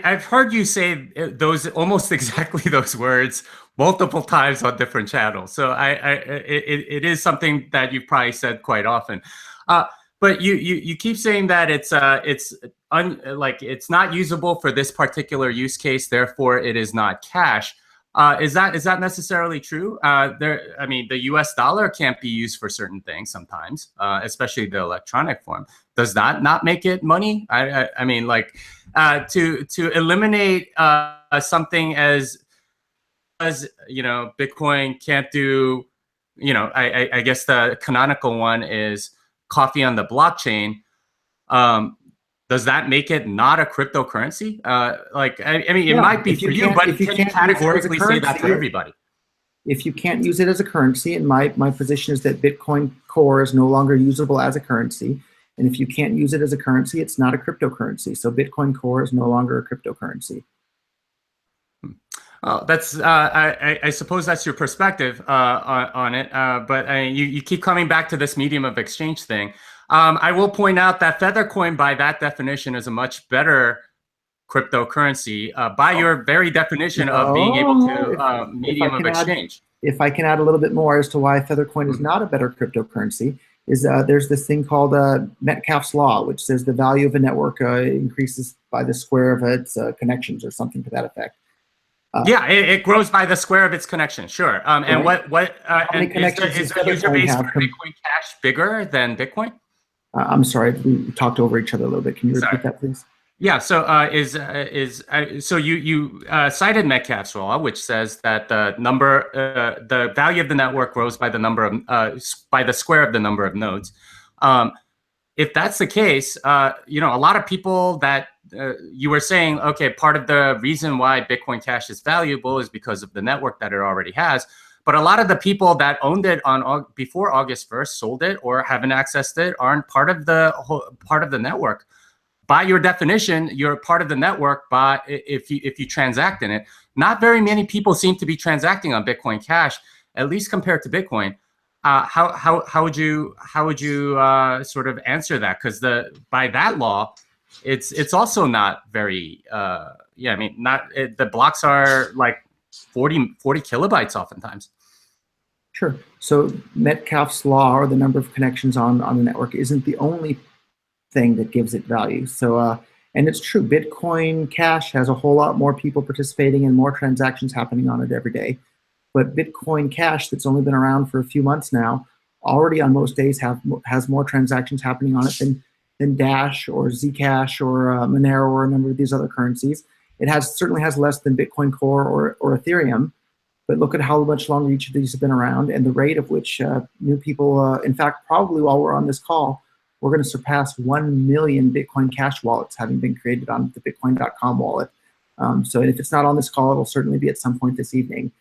I've heard you say those almost exactly those words multiple times on different channels. So it is something that you've probably said quite often. But you keep saying that it's not usable for this particular use case, therefore it is not cash. Is that necessarily true? I mean, the U.S. dollar can't be used for certain things sometimes, especially the electronic form. Does that not make it money? I mean, like to eliminate something as Bitcoin can't do. I guess the canonical one is coffee on the blockchain. Does that make it not a cryptocurrency? I mean, it might be for you, but you can't categorically say that for everybody. If you can't use it as a currency, and my position is that Bitcoin Core is no longer usable as a currency, and if you can't use it as a currency, it's not a cryptocurrency. So Bitcoin Core is no longer a cryptocurrency. That's I suppose that's your perspective on it, but you keep coming back to this medium of exchange thing. I will point out that Feathercoin, by that definition, is a much better cryptocurrency by your very definition of being able to medium of exchange. If I can add a little bit more as to why Feathercoin is not a better cryptocurrency, is there's this thing called Metcalfe's Law, which says the value of a network increases by the square of its connections or something to that effect. Yeah, it grows by the square of its connection. Sure. And right. How many connections is the user base for Bitcoin Cash bigger than Bitcoin? I'm sorry, we talked over each other a little bit. Can you repeat that, please? Yeah. So so you cited Metcalfe's law, which says that the value of the network grows by the number of by the square of the number of nodes. If that's the case, a lot of people that you were saying, okay, part of the reason why Bitcoin Cash is valuable is because of the network that it already has. But a lot of the people that owned it before August 1st sold it or haven't accessed it aren't part of the network. By your definition, you're part of the network if you transact in it. Not very many people seem to be transacting on Bitcoin Cash, at least compared to Bitcoin. How would you sort of answer that? Because by that law, it's also not very I mean, the blocks are like 40 kilobytes oftentimes. Sure. So Metcalfe's law, or the number of connections on the network, isn't the only thing that gives it value. So and it's true, Bitcoin Cash has a whole lot more people participating and more transactions happening on it every day. But Bitcoin Cash, that's only been around for a few months now, already on most days has more transactions happening on it than Dash or Zcash or Monero or a number of these other currencies. It certainly has less than Bitcoin Core or Ethereum. But look at how much longer each of these have been around and the rate of which new people, in fact, probably while we're on this call, we're going to surpass 1 million Bitcoin Cash wallets having been created on the Bitcoin.com wallet. So if it's not on this call, it'll certainly be at some point this evening.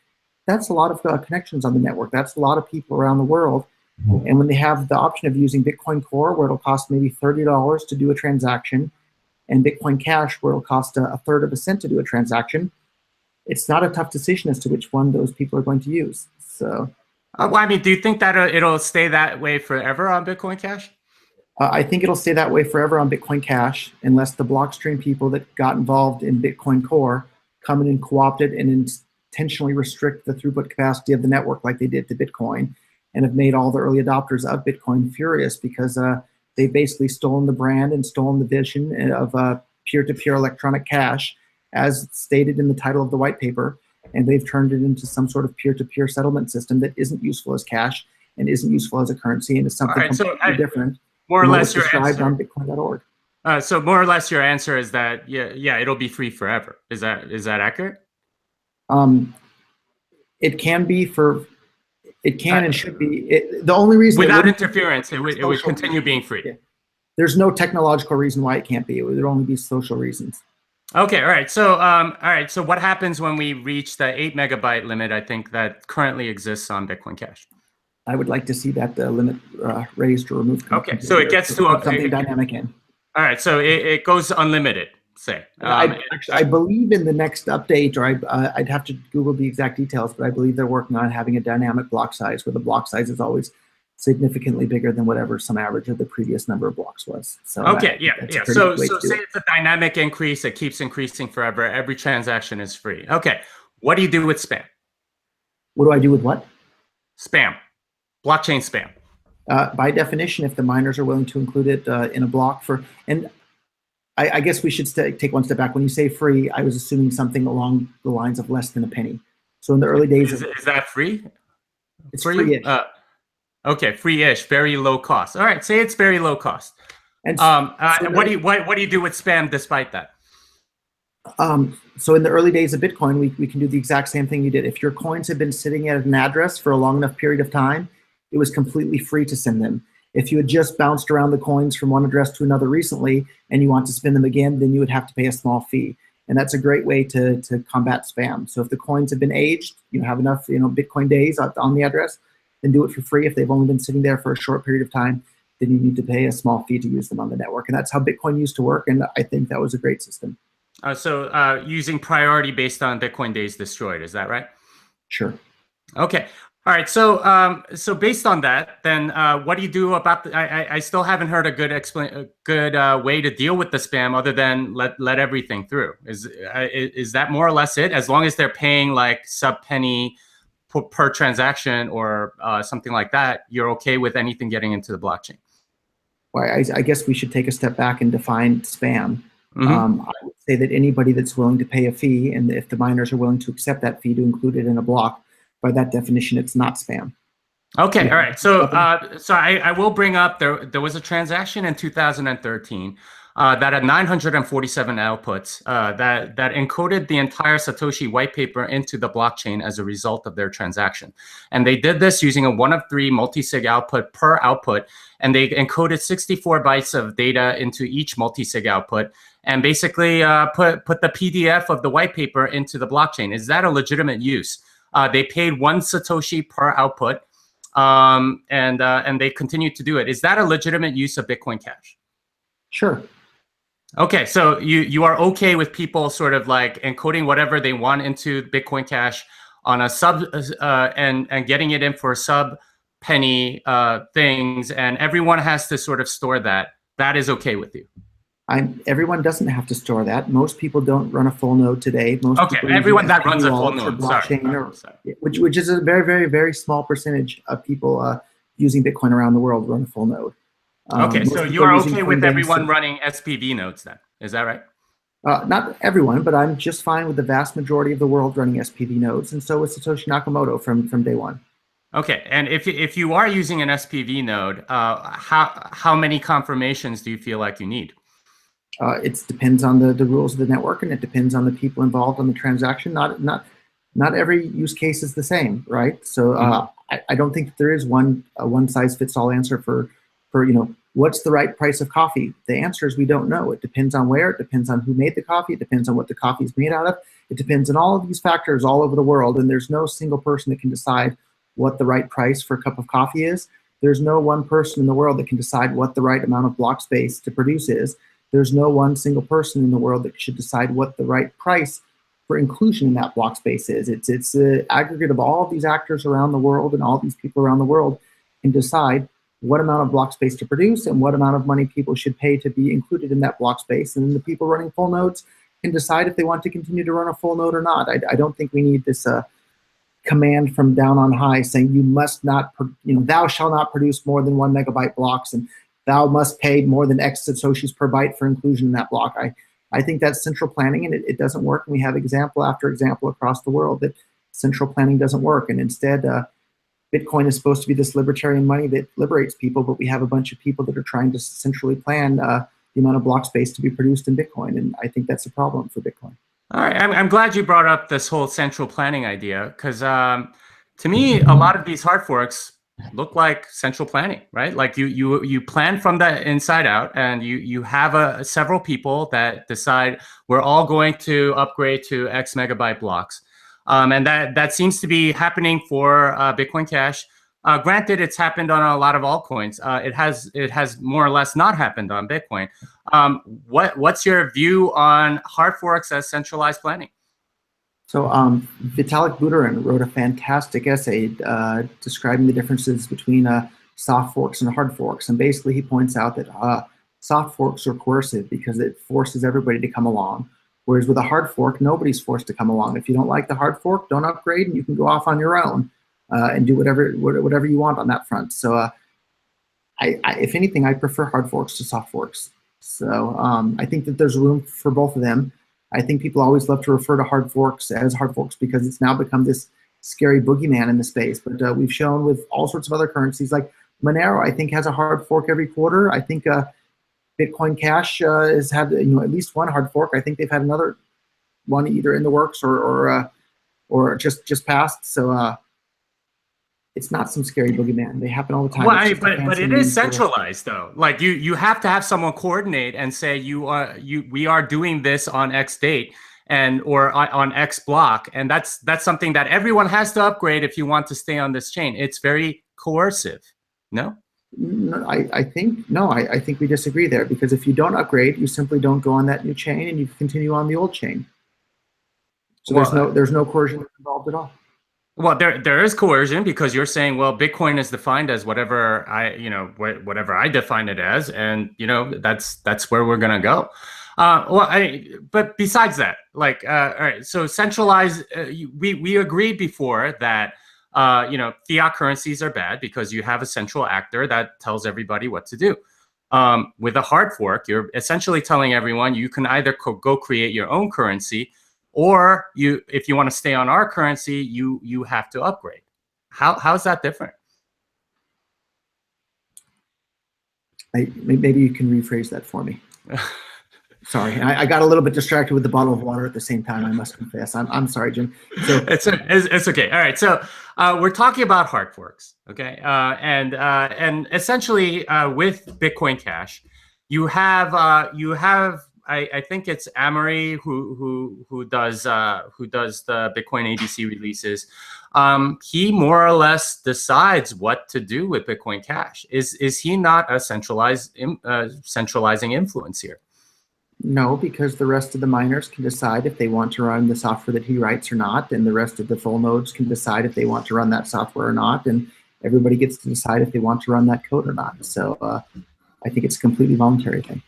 That's a lot of connections on the network. That's a lot of people around the world. And when they have the option of using Bitcoin Core, where it'll cost maybe $30 to do a transaction, and Bitcoin Cash, where it'll cost a third of a cent to do a transaction, it's not a tough decision as to which one those people are going to use. So, well, I mean, do you think that it'll stay that way forever on Bitcoin Cash? I think it'll stay that way forever on Bitcoin Cash, unless the blockstream people that got involved in Bitcoin Core come in and co-opt it and intentionally restrict the throughput capacity of the network like they did to Bitcoin, and have made all the early adopters of Bitcoin furious because they've basically stolen the brand and stolen the vision of peer-to-peer electronic cash, as stated in the title of the white paper, and they've turned it into some sort of peer-to-peer settlement system that isn't useful as cash and isn't useful as a currency and is something completely different. More or less your answer on Bitcoin.org. So more or less your answer is that it'll be free forever. Is that accurate? It can be it can and should be. The only reason without interference, it would continue being free. Yeah. There's no technological reason why it can't be. It would only be social reasons. Okay, all right. So what happens when we reach the 8 megabyte limit? I think that currently exists on Bitcoin Cash. I would like to see that limit raised or removed. Okay, so it gets to something dynamic in. All right, so it goes unlimited, say. I believe in the next update, or I'd have to Google the exact details, but I believe they're working on having a dynamic block size where the block size is always significantly bigger than whatever some average of the previous number of blocks was. So okay, yeah. So say it's a dynamic increase, it keeps increasing forever. Every transaction is free. Okay, what do you do with spam? What do I do with what? Spam, blockchain spam. By definition, if the miners are willing to include it in a block and I guess we should take one step back. When you say free, I was assuming something along the lines of less than a penny. So in the early days, is that free? It's free-ish. Okay, free-ish, very low cost. All right, say it's very low cost. And what do you do with spam despite that? So in the early days of Bitcoin, we can do the exact same thing you did. If your coins had been sitting at an address for a long enough period of time, it was completely free to send them. If you had just bounced around the coins from one address to another recently and you want to spin them again, then you would have to pay a small fee. And that's a great way to combat spam. So if the coins have been aged, you have enough Bitcoin days on the address, then do it for free. If they've only been sitting there for a short period of time, then you need to pay a small fee to use them on the network. And that's how Bitcoin used to work. And I think that was a great system. So using priority based on Bitcoin days destroyed, is that right? Sure. Okay. All right. So based on that, then what do you do about I still haven't heard a good way to deal with the spam other than let everything through. Is that more or less it? As long as they're paying like sub-penny per transaction or something like that, you're okay with anything getting into the blockchain? Well, I guess we should take a step back and define spam. Mm-hmm. I would say that anybody that's willing to pay a fee, and if the miners are willing to accept that fee to include it in a block, by that definition, it's not spam. Okay, all right. So I will bring up there was a transaction in 2013 that had 947 outputs that encoded the entire Satoshi white paper into the blockchain as a result of their transaction. And they did this using a 1 of 3 multi-sig output per output, and they encoded 64 bytes of data into each multi-sig output, and basically put the PDF of the white paper into the blockchain. Is that a legitimate use They paid 1 Satoshi per output, and they continue to do it. Is that a legitimate use of Bitcoin Cash? Sure. Okay, so you are okay with people sort of like encoding whatever they want into Bitcoin Cash on a sub and getting it in for sub penny things, and everyone has to sort of store that. That is okay with you? Everyone doesn't have to store that. Most people don't run a full node today. Most okay, everyone that runs a full node, blockchain, which is a very, very, very small percentage of people using Bitcoin around the world run a full node. Okay, so you are okay with everyone running SPV nodes then? Is that right? Not everyone, but I'm just fine with the vast majority of the world running SPV nodes, and so is Satoshi Nakamoto from day one. Okay, and if you are using an SPV node, how many confirmations do you feel like you need? It depends on the rules of the network, and it depends on the people involved in the transaction. Not every use case is the same, right? So I don't think that there is one size fits all answer for what's the right price of coffee. The answer is we don't know. It depends on where. It depends on who made the coffee. It depends on what the coffee is made out of. It depends on all of these factors all over the world, and there's no single person that can decide what the right price for a cup of coffee is. There's no one person in the world that can decide what the right amount of block space to produce is. There's no one single person in the world that should decide what the right price for inclusion in that block space is. It's an aggregate of all of these actors around the world, and all these people around the world can decide what amount of block space to produce and what amount of money people should pay to be included in that block space. And then the people running full nodes can decide if they want to continue to run a full node or not. I don't think we need this command from down on high saying you must not, thou shall not produce more than 1 megabyte blocks, and thou must pay more than X Satoshis per byte for inclusion in that block. I think that's central planning, and it doesn't work. And we have example after example across the world that central planning doesn't work. And instead, Bitcoin is supposed to be this libertarian money that liberates people, but we have a bunch of people that are trying to centrally plan the amount of block space to be produced in Bitcoin. And I think that's a problem for Bitcoin. All right, I'm glad you brought up this whole central planning idea, because to me, a lot of these hard forks look like central planning, right? Like you plan from the inside out, and you have several people that decide we're all going to upgrade to X megabyte blocks. And that seems to be happening for Bitcoin Cash. Granted, it's happened on a lot of altcoins. It has more or less not happened on Bitcoin. What's your view on hard forks as centralized planning? So Vitalik Buterin wrote a fantastic essay describing the differences between soft forks and hard forks. And basically, he points out that soft forks are coercive because it forces everybody to come along. Whereas with a hard fork, nobody's forced to come along. If you don't like the hard fork, don't upgrade, and you can go off on your own and do whatever you want on that front. So if anything, I prefer hard forks to soft forks. So I think that there's room for both of them. I think people always love to refer to hard forks as hard forks because it's now become this scary boogeyman in the space. But we've shown with all sorts of other currencies, like Monero, I think has a hard fork every quarter. I think Bitcoin Cash has had at least one hard fork. I think they've had another one either in the works or just passed. So it's not some scary boogeyman. They happen all the time. Well, but it is centralized though. Like you have to have someone coordinate and say we are doing this on X date or on X block, and that's something that everyone has to upgrade if you want to stay on this chain. It's very coercive. No? No, I think we disagree there, because if you don't upgrade, you simply don't go on that new chain and you continue on the old chain. So there's no coercion involved at all. Well, there is coercion, because you're saying, well, Bitcoin is defined as whatever I define it as, and that's where we're gonna go. But besides that, like, all right, so centralized. We agreed before that fiat currencies are bad because you have a central actor that tells everybody what to do. With a hard fork, you're essentially telling everyone you can either go create your own currency, or if you want to stay on our currency, you have to upgrade. How's that different? Maybe you can rephrase that for me. Sorry, I got a little bit distracted with the bottle of water at the same time, I must confess. I'm sorry, Jim. So it's okay. All right, so we're talking about hard forks, okay? And essentially with Bitcoin Cash, you have I think it's Amory who does the Bitcoin ABC releases. he more or less decides what to do with Bitcoin Cash. Is he not a centralizing influence here? No, because the rest of the miners can decide if they want to run the software that he writes or not, and the rest of the full nodes can decide if they want to run that software or not, and everybody gets to decide if they want to run that code or not. So I think it's a completely voluntary thing.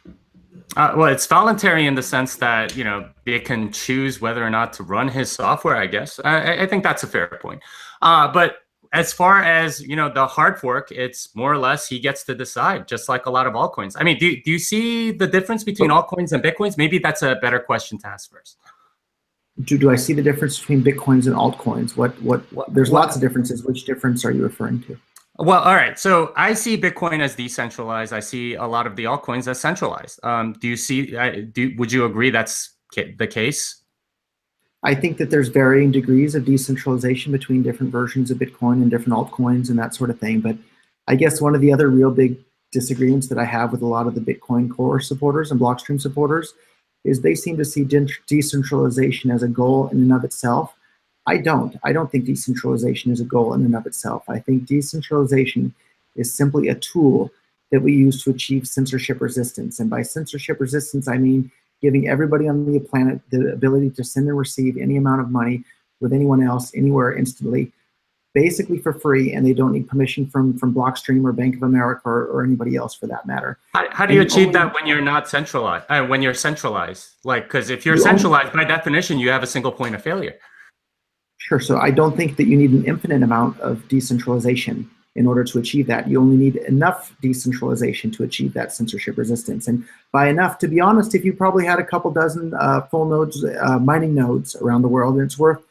Well, it's voluntary in the sense that, you know, they can choose whether or not to run his software, I guess. I think that's a fair point. But as far as, you know, the hard fork, it's more or less he gets to decide, just like a lot of altcoins. I mean, do you see the difference between altcoins and Bitcoins? Maybe that's a better question to ask first. Do I see the difference between Bitcoins and altcoins? There's lots of differences. Which difference are you referring to? Well, all right. So I see Bitcoin as decentralized. I see a lot of the altcoins as centralized. Do you see? Would you agree that's the case? I think that there's varying degrees of decentralization between different versions of Bitcoin and different altcoins and that sort of thing. But I guess one of the other real big disagreements that I have with a lot of the Bitcoin Core supporters and Blockstream supporters is they seem to see decentralization as a goal in and of itself. I don't think decentralization is a goal in and of itself. I think decentralization is simply a tool that we use to achieve censorship resistance. And by censorship resistance, I mean giving everybody on the planet the ability to send and receive any amount of money with anyone else, anywhere, instantly, basically for free, and they don't need permission from Blockstream or Bank of America or anybody else for that matter. How do you achieve that when you're not centralized? When you're centralized, like, because if you're centralized, by definition, you have a single point of failure. Sure. So I don't think that you need an infinite amount of decentralization in order to achieve that. You only need enough decentralization to achieve that censorship resistance. And by enough, to be honest, if you probably had a couple dozen full nodes, mining nodes around the world, and it's worth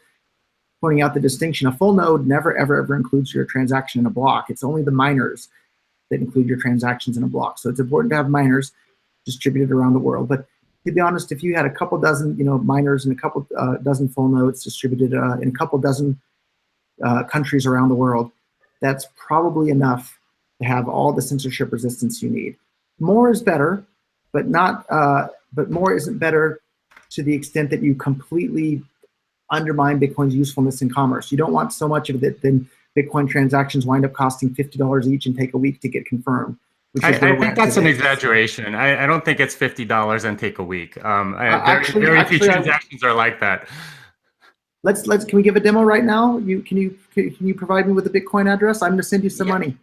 pointing out the distinction. A full node never, ever, ever includes your transaction in a block. It's only the miners that include your transactions in a block. So it's important to have miners distributed around the world. But to be honest, if you had a couple dozen, miners and a couple dozen full nodes distributed in a couple dozen countries around the world, that's probably enough to have all the censorship resistance you need. More is better, but not. But more isn't better to the extent that you completely undermine Bitcoin's usefulness in commerce. You don't want so much of it then Bitcoin transactions wind up costing $50 each and take a week to get confirmed. I think that's an exaggeration. I don't think it's $50 and take a week. Very few transactions are like that. Can we give a demo right now? Can you provide me with a Bitcoin address? I'm going to send you some money.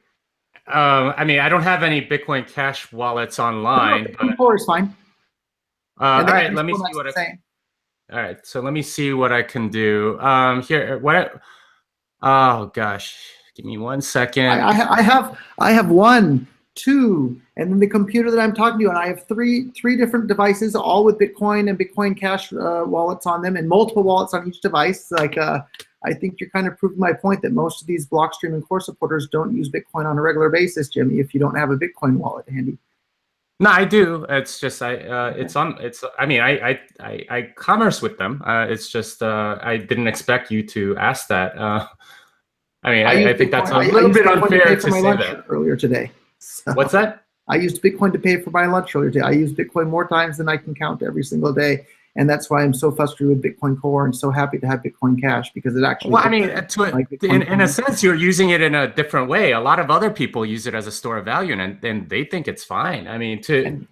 I mean, I don't have any Bitcoin Cash wallets online. No, Core is fine. All right, let me see what all right, so let me see what I can do. Oh gosh, give me 1 second. I have 1, 2, and then the computer that I'm talking to, and I have three different devices, all with Bitcoin and Bitcoin Cash wallets on them, and multiple wallets on each device. Like, I think you're kind of proving my point that most of these Blockstream and Core supporters don't use Bitcoin on a regular basis, Jimmy, if you don't have a Bitcoin wallet handy. No, I do. It's just I mean, I commerce with them. It's just I didn't expect you to ask that. I mean, I think that's a little bit unfair to say that. Earlier today. So what's that? I used Bitcoin to pay for my lunch earlier today. I use Bitcoin more times than I can count every single day. And that's why I'm so frustrated with Bitcoin Core and so happy to have Bitcoin Cash, because it actually. Well, I mean, in a sense, you're using it in a different way. A lot of other people use it as a store of value, and they think it's fine. I mean, to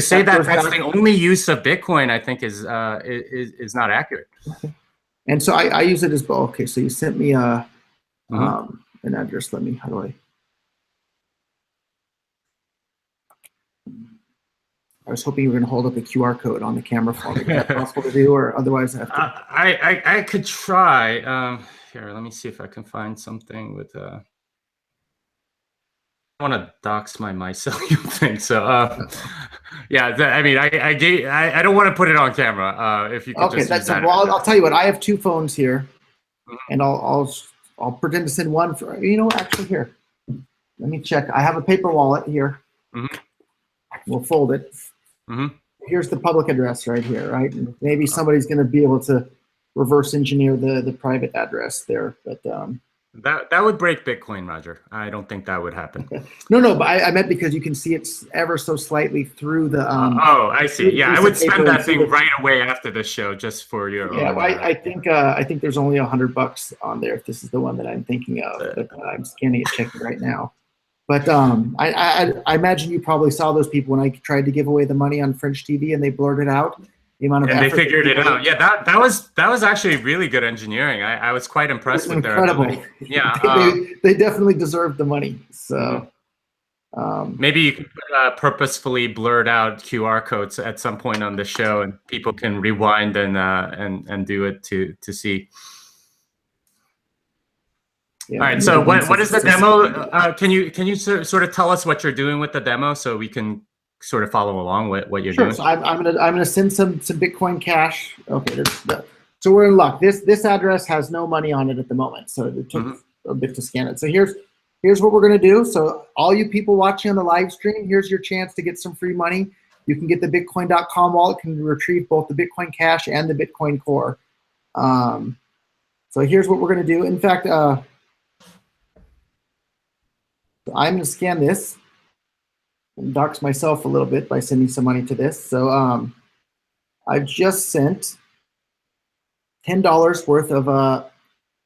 say that that's the only use of Bitcoin, I think is not accurate. Okay. And so I use it as well. Okay, so you sent me an address. How do I? I was hoping you were going to hold up a QR code on the camera for me. Is that possible to do, or otherwise I have to? I could try. Here, let me see if I can find something with. I want to dox my MyCellule thing, so yeah. I mean, I don't want to put it on camera. If you could just use that. Well, I'll tell you what. I have 2 phones here, and I'll pretend to send one for. Actually, here. Let me check. I have a paper wallet here. We'll fold it. Here's the public address right here, right? And maybe somebody's going to be able to reverse engineer the private address there, but That would break Bitcoin, Roger. I don't think that would happen. No, but I meant because you can see it ever so slightly through the. Oh, I see. Yeah, I would spend that thing the, right away after the show just for your. Yeah, well, I think there's only $100 on there if this is the one that I'm thinking of. But I'm scanning it, checking right now. But I imagine you probably saw those people when I tried to give away the money on French TV and they blurted out the amount of. And they figured it out. Yeah, that was actually really good engineering. I was quite impressed with their ability. Yeah, they definitely deserved the money. So maybe you could purposefully blurred out QR codes at some point on the show, and people can rewind and do it to see. Yeah, all right. So what is the demo? Can you sort of tell us what you're doing with the demo so we can sort of follow along with what you're doing? So I'm gonna send some Bitcoin Cash. Okay, so we're in luck. This address has no money on it at the moment, so it took a bit to scan it. So here's what we're gonna do. So all you people watching on the live stream, here's your chance to get some free money. You can get the Bitcoin.com wallet, can retrieve both the Bitcoin Cash and the Bitcoin Core. So here's what we're gonna do. In fact, I'm gonna scan this and dox myself a little bit by sending some money to this. So I've just sent $10 worth of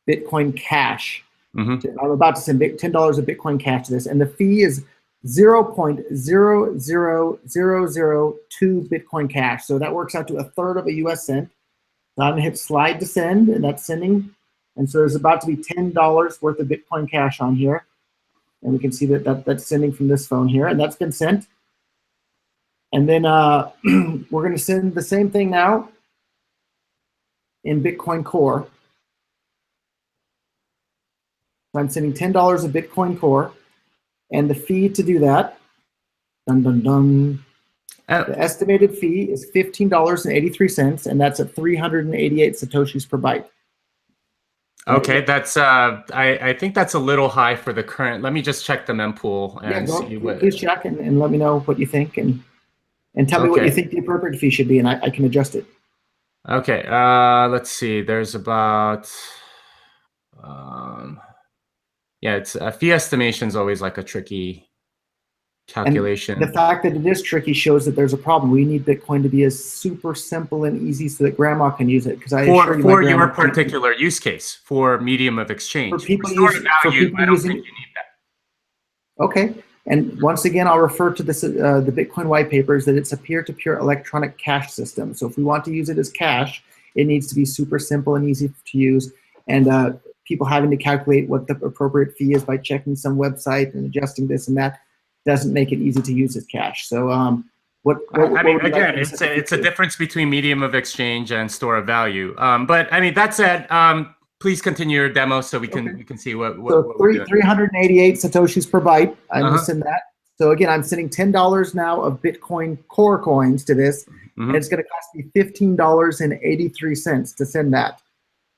Bitcoin Cash. I'm about to send $10 of Bitcoin Cash to this, and the fee is 0.00002 Bitcoin Cash. So that works out to 1/3 of a US cent. So I'm gonna hit slide to send, and that's sending. And so there's about to be $10 worth of Bitcoin Cash on here. And we can see that's sending from this phone here, and that's been sent. And then we're going to send the same thing now in Bitcoin Core. So I'm sending $10 of Bitcoin Core, and the fee to do that, the estimated fee is $15.83, and that's at 388 Satoshis per byte. Okay, that's I think that's a little high for the current. Let me just check the mempool and see what. Please check and let me know what you think and tell me what you think the appropriate fee should be, and I can adjust it. Okay, let's see. There's about yeah, it's fee estimation is always like a tricky calculation. And the fact that it is tricky shows that there's a problem. We need Bitcoin to be as super simple and easy so that grandma can use it. Because for your particular use case, for medium of exchange, for people using need that. Okay, and once again, I'll refer to this the Bitcoin white papers that it's a peer-to-peer electronic cash system. So if we want to use it as cash, it needs to be super simple and easy to use. And people having to calculate what the appropriate fee is by checking some website and adjusting this and that doesn't make it easy to use as cash. So I mean, again, it's a difference between medium of exchange and store of value. But I mean, that said, please continue your demo so we can see what we're doing. 388 Satoshis per byte. I'm going to send that. So again, I'm sending $10 now of Bitcoin Core coins to this, and it's going to cost me $15.83 to send that.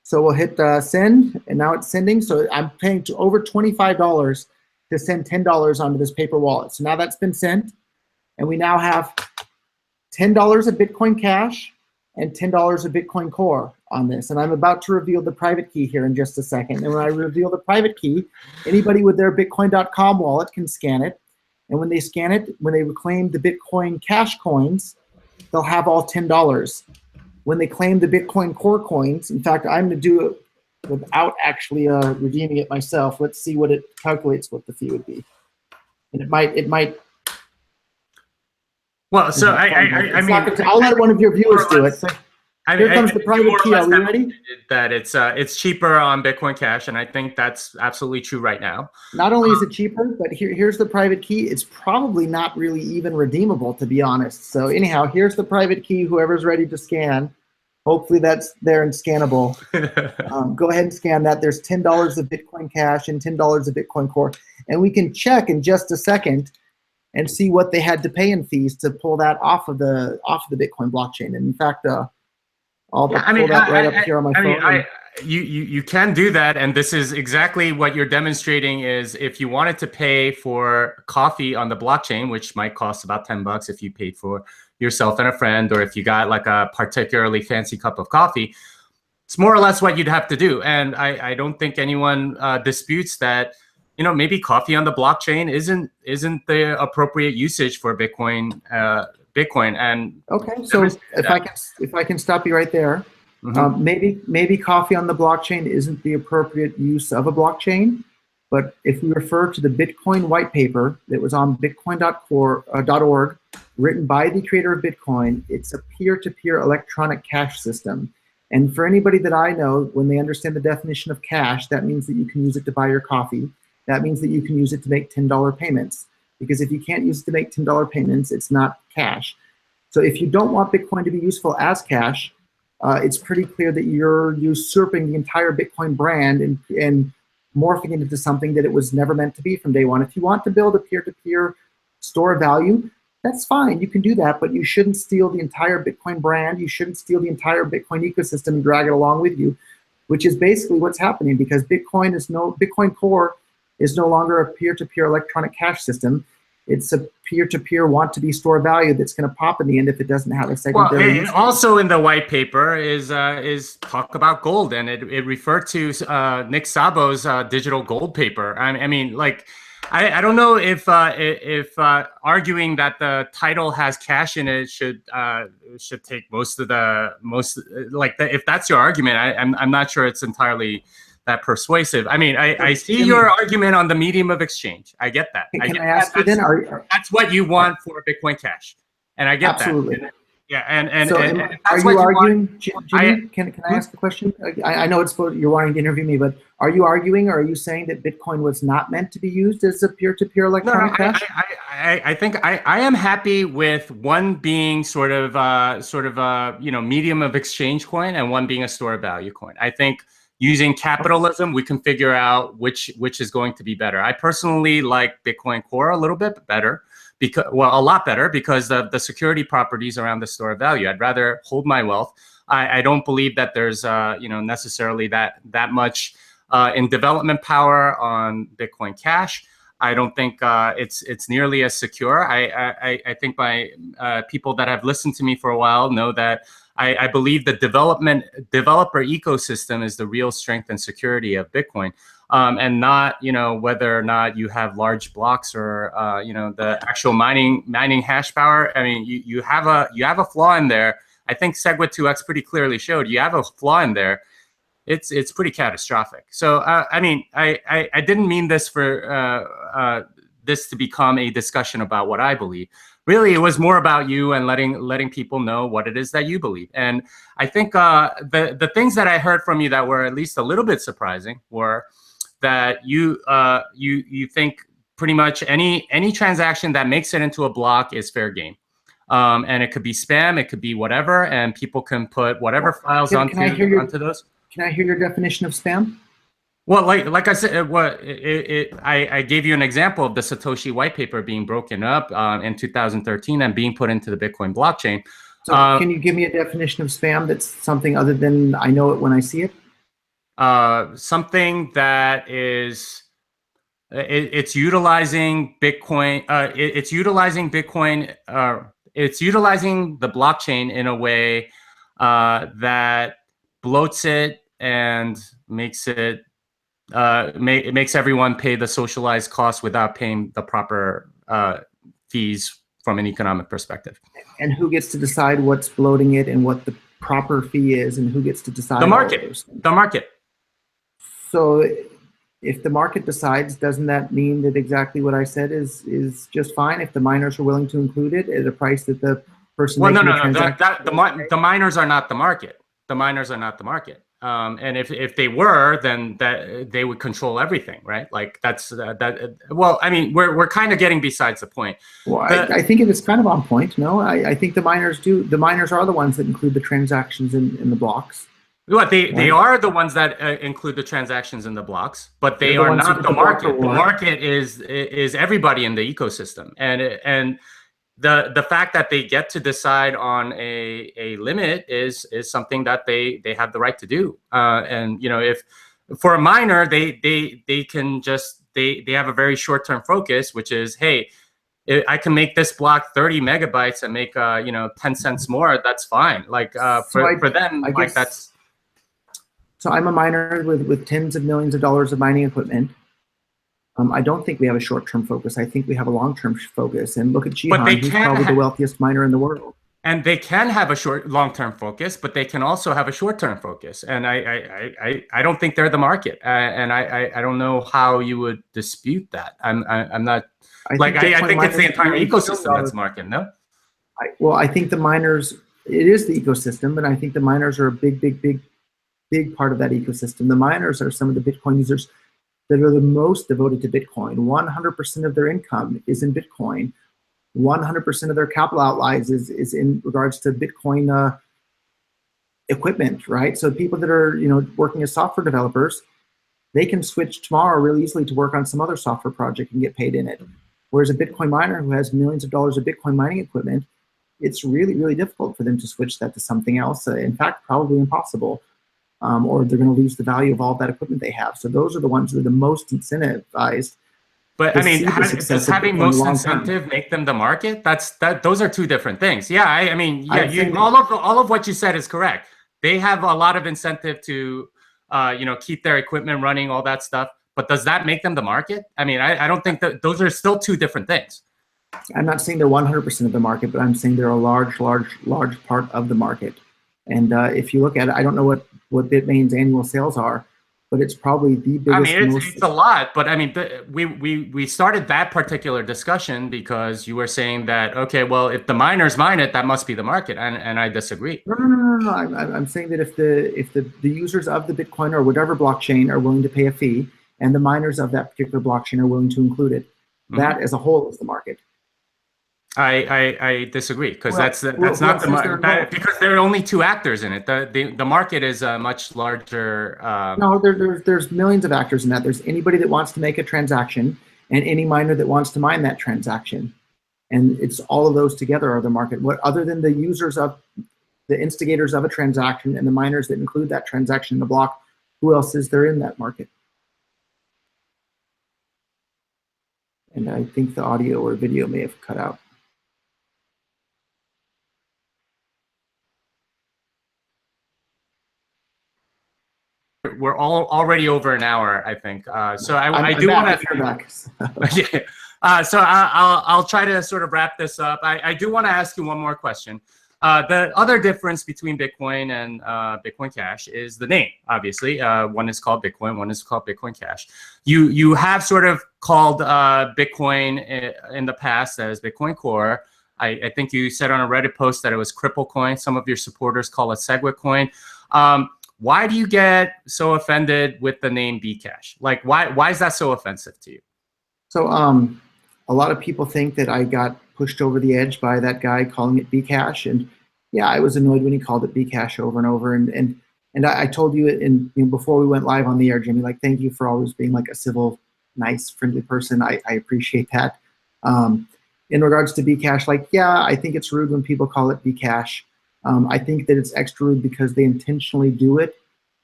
So we'll hit send, and now it's sending. So I'm paying over $25 to send $10 onto this paper wallet. So now that's been sent, and we now have $10 of Bitcoin Cash and $10 of Bitcoin Core on this. And I'm about to reveal the private key here in just a second. And when I reveal the private key, anybody with their Bitcoin.com wallet can scan it. And when they scan it, when they claim the Bitcoin Cash coins, they'll have all $10. When they claim the Bitcoin Core coins, in fact, I'm going to do it without actually redeeming it myself. Let's see what it calculates what the fee would be. And it might. Well, so I mean, I'll let one of your viewers do it. So here comes the private key. Are we ready? That it's cheaper on Bitcoin Cash, and I think that's absolutely true right now. Not only is it cheaper, but here's the private key. It's probably not really even redeemable, to be honest. So anyhow, here's the private key. Whoever's ready to scan. Hopefully that's there and scannable. Go ahead and scan that. There's $10 of Bitcoin Cash and $10 of Bitcoin Core. And we can check in just a second and see what they had to pay in fees to pull that off of the Bitcoin blockchain. And in fact, I'll pull that right up here on my phone. You can do that, and this is exactly what you're demonstrating is if you wanted to pay for coffee on the blockchain, which might cost about $10 if you paid for yourself and a friend, or if you got like a particularly fancy cup of coffee. it's more or less what you'd have to do. And I don't think anyone disputes that, maybe coffee on the blockchain isn't the appropriate usage for Bitcoin. And okay, so if I can stop you right there, maybe coffee on the blockchain isn't the appropriate use of a blockchain, but if we refer to the Bitcoin white paper that was on bitcoin.org, written by the creator of Bitcoin, it's a peer-to-peer electronic cash system. And for anybody that I know, when they understand the definition of cash, that means that you can use it to buy your coffee. That means that you can use it to make $10 payments. Because if you can't use it to make $10 payments, it's not cash. So if you don't want Bitcoin to be useful as cash, it's pretty clear that you're usurping the entire Bitcoin brand and morphing it into something that it was never meant to be from day one. If you want to build a peer-to-peer store of value, that's fine. You can do that, but you shouldn't steal the entire Bitcoin brand. You shouldn't steal the entire Bitcoin ecosystem and drag it along with you, which is basically what's happening, because Bitcoin Core is no longer a peer-to-peer electronic cash system. It's a peer-to-peer want-to-be store of value that's going to pop in the end if it doesn't have a secondary. Well, also in the white paper is talk about gold, and it referred to Nick Szabo's digital gold paper. I mean, like, I don't know if arguing that the title has cash in it should take if that's your argument. I'm not sure it's entirely that persuasive. I mean, I see your argument on the medium of exchange. I get that. Can I ask you then? That's what you want for Bitcoin Cash, and I get absolutely. that. Yeah, and so and are you arguing, Jimmy? Can I ask a question? I know you're wanting to interview me, but are you arguing, or are you saying that Bitcoin was not meant to be used as a peer-to-peer electronic cash? I think I am happy with one being sort of medium of exchange coin, and one being a store of value coin. I think using capitalism, we can figure out which is going to be better. I personally like Bitcoin Core a little bit better, a lot better, because of the security properties around the store of value. I'd rather hold my wealth. I don't believe that there's necessarily that much in development power on Bitcoin Cash. I don't think it's nearly as secure. I think my people that have listened to me for a while know that I believe the developer ecosystem is the real strength and security of Bitcoin, and not whether or not you have large blocks or the actual mining hash power. I mean, you have a flaw in there. I think SegWit 2x pretty clearly showed you have a flaw in there. It's pretty catastrophic. So I mean, I didn't mean this for this to become a discussion about what I believe. Really, it was more about you and letting people know what it is that you believe. And I think the things that I heard from you that were at least a little bit surprising were that you think pretty much any transaction that makes it into a block is fair game. And it could be spam, it could be whatever, and people can put whatever files onto those. Can I hear your definition of spam? Well, like I said, I gave you an example of the Satoshi white paper being broken up in 2013 and being put into the Bitcoin blockchain. So can you give me a definition of spam that's something other than I know it when I see it? Something that is, it's utilizing Bitcoin. It's utilizing Bitcoin. It's utilizing the blockchain in a way that bloats it and makes it. It makes everyone pay the socialized costs without paying the proper fees from an economic perspective. And who gets to decide what's bloating it and what the proper fee is, and who gets to decide? The market. The market. So if the market decides, doesn't that mean that exactly what I said is just fine if the miners are willing to include it at a price that the person? Well, no. The miners are not the market. The miners are not the market. And if they were, then they would control everything, right? Like that's that. Well, I mean, we're kind of getting besides the point. Well, I think it is kind of on point. No, I think the miners do. The miners are the ones that include the transactions in the blocks. Well, they are the ones that include the transactions in the blocks, but they are not the market. The market is everybody in the ecosystem, and the fact that they get to decide on a limit is something that they have the right to do. And if for a miner, they can just they have a very short-term focus, which is, hey, I can make this block 30 megabytes and make 10 cents more. That's fine. Like for them, like that's. So I'm a miner with tens of millions of dollars of mining equipment. I don't think we have a short-term focus. I think we have a long-term focus. And look at Jihan, he's probably the wealthiest miner in the world. And they can have a long-term focus, but they can also have a short-term focus. And I don't think they're the market. And I don't know how you would dispute that. I'm not I think it's the entire ecosystem that's market. No. Well, I think the miners. It is the ecosystem, but I think the miners are a big part of that ecosystem. The miners are some of the Bitcoin users that are the most devoted to Bitcoin. 100% of their income is in Bitcoin. 100% of their capital outlays is in regards to Bitcoin equipment, right? So people that are working as software developers, they can switch tomorrow really easily to work on some other software project and get paid in it. Whereas a Bitcoin miner who has millions of dollars of Bitcoin mining equipment, it's really, really difficult for them to switch that to something else. In fact, probably impossible. Or they're going to lose the value of all that equipment they have. So those are the ones that are the most incentivized. But I mean, does having most incentive make them the market? Those are two different things. Yeah, I mean, all of what you said is correct. They have a lot of incentive to, keep their equipment running, all that stuff. But does that make them the market? I mean, I don't think that those are still two different things. I'm not saying they're 100% of the market, but I'm saying they're a large part of the market. And if you look at it, I don't know what Bitmain's annual sales are, but it's probably the biggest. I mean, it's a lot, but I mean, we started that particular discussion because you were saying that, okay, well, if the miners mine it, that must be the market, and I disagree. No. I'm saying that if the users of the Bitcoin or whatever blockchain are willing to pay a fee, and the miners of that particular blockchain are willing to include it, that as a whole is the market. I disagree because that's not the market because there are only two actors in it. The market is a much larger. No, there's millions of actors in that. There's anybody that wants to make a transaction and any miner that wants to mine that transaction, and it's all of those together are the market. What other than the users of the instigators of a transaction and the miners that include that transaction in the block, who else is there in that market? And I think the audio or video may have cut out. We're already over an hour, I think. So I do want to. So I'll try to sort of wrap this up. I do want to ask you one more question. The other difference between Bitcoin and Bitcoin Cash is the name. Obviously, one is called Bitcoin, one is called Bitcoin Cash. You have sort of called Bitcoin in the past as Bitcoin Core. I think you said on a Reddit post that it was Cripple Coin. Some of your supporters call it SegWit Coin. Why do you get so offended with the name Bcash? Like, why is that so offensive to you? So a lot of people think that I got pushed over the edge by that guy calling it Bcash, and yeah, I was annoyed when he called it Bcash over and over. And I told you it before we went live on the air, Jimmy. Like, thank you for always being like a civil, nice, friendly person. I appreciate that. In regards to Bcash, like, yeah, I think it's rude when people call it Bcash. I think that it's extra rude because they intentionally do it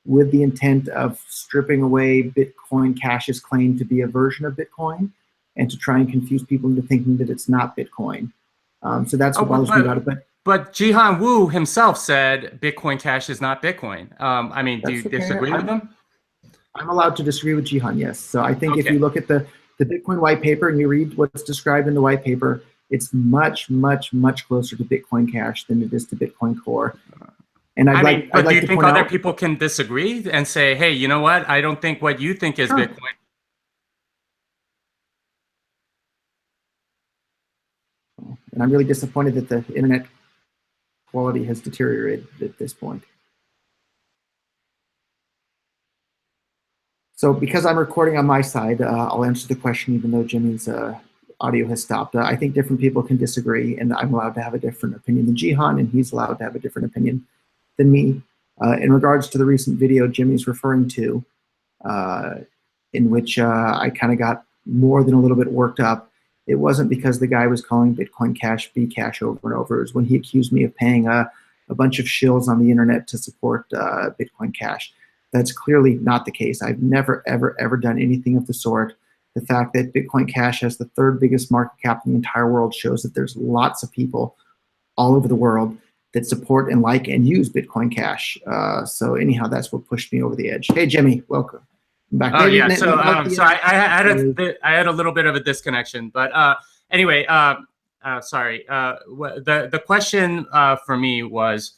with the intent of stripping away Bitcoin Cash's claim to be a version of Bitcoin and to try and confuse people into thinking that it's not Bitcoin. So that's what bothers me about it. But Jihan Wu himself said Bitcoin Cash is not Bitcoin. I mean, do you disagree with him? I'm allowed to disagree with Jihan, yes. So I think if you look at the Bitcoin white paper and you read what's described in the white paper, it's much closer to Bitcoin Cash than it is to Bitcoin Core. And but do you think other people can disagree and say, hey, you know what? I don't think what you think is Bitcoin. And I'm really disappointed that the internet quality has deteriorated at this point. So because I'm recording on my side, I'll answer the question even though Jimmy's audio has stopped. I think different people can disagree, and I'm allowed to have a different opinion than Jihan, and he's allowed to have a different opinion than me. In regards to the recent video Jimmy's referring to, in which I kind of got more than a little bit worked up, it wasn't because the guy was calling Bitcoin Cash Bcash over and over. It was when he accused me of paying a bunch of shills on the internet to support Bitcoin Cash. That's clearly not the case. I've never, ever done anything of the sort. The fact that Bitcoin Cash has the third biggest market cap in the entire world shows that there's lots of people all over the world that support and like and use Bitcoin Cash. So anyhow, that's what pushed me over the edge. Hey, Jimmy, welcome back. Oh, yeah. So I had a little bit of a disconnection, but anyway, sorry. The question for me was,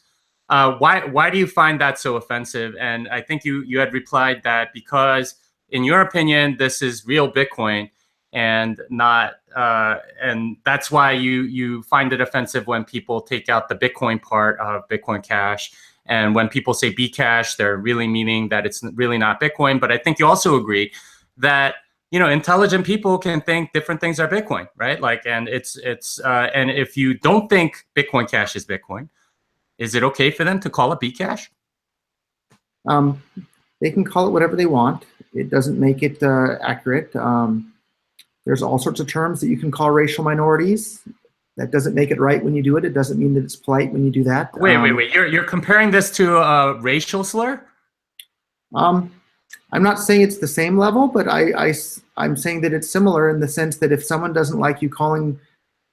why do you find that so offensive? And I think you had replied that because, in your opinion, this is real Bitcoin, and not and that's why you find it offensive when people take out the Bitcoin part of Bitcoin Cash. And when people say Bcash, they're really meaning that it's really not Bitcoin. But I think you also agree that, you know, intelligent people can think different things are Bitcoin, right? Like, and and if you don't think Bitcoin Cash is Bitcoin, is it okay for them to call it Bcash? They can call it whatever they want. It doesn't make it accurate. There's all sorts of terms that you can call racial minorities. That doesn't make it right when you do it. It doesn't mean that it's polite when you do that. Wait. You're comparing this to a racial slur? I'm not saying it's the same level, but I'm saying that it's similar in the sense that if someone doesn't like you calling,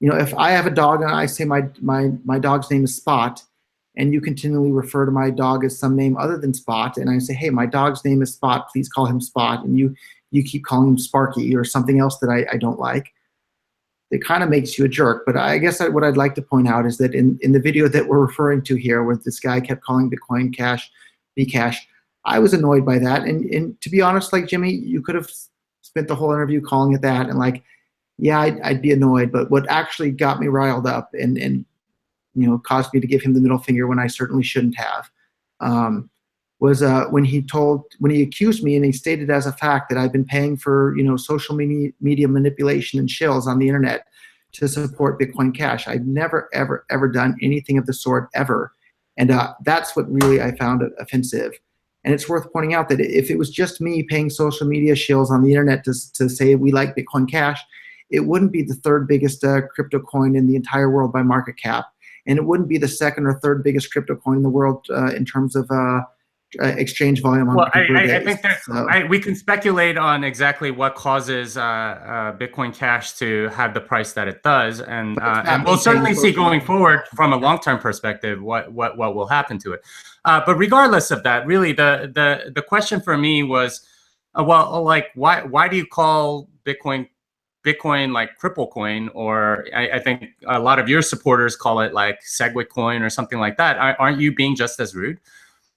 you know, if I have a dog and I say my dog's name is Spot, and you continually refer to my dog as some name other than Spot, and I say, hey, my dog's name is Spot, please call him Spot, and you keep calling him Sparky or something else that I don't like, it kind of makes you a jerk. But I guess what I'd like to point out is that in the video that we're referring to here, where this guy kept calling Bitcoin Cash Bcash, I was annoyed by that. And to be honest, like Jimmy, you could have spent the whole interview calling it that, and like, yeah, I'd be annoyed. But what actually got me riled up and you know, caused me to give him the middle finger when I certainly shouldn't have, was when he accused me and he stated as a fact that I've been paying for, you know, social media manipulation and shills on the internet to support Bitcoin Cash. I've never, ever done anything of the sort ever. And that's what really I found offensive. And it's worth pointing out that if it was just me paying social media shills on the internet to say we like Bitcoin Cash, it wouldn't be the third biggest crypto coin in the entire world by market cap. And it wouldn't be the second or third biggest crypto coin in the world in terms of exchange volume on I think that we can speculate on exactly what causes Bitcoin Cash to have the price that it does, and we'll certainly see going forward from a long-term perspective what will happen to it. But regardless of that, really the question for me was, well, like why do you call Bitcoin like cripple coin, or I think a lot of your supporters call it like SegWit coin or something like that? Aren't you being just as rude?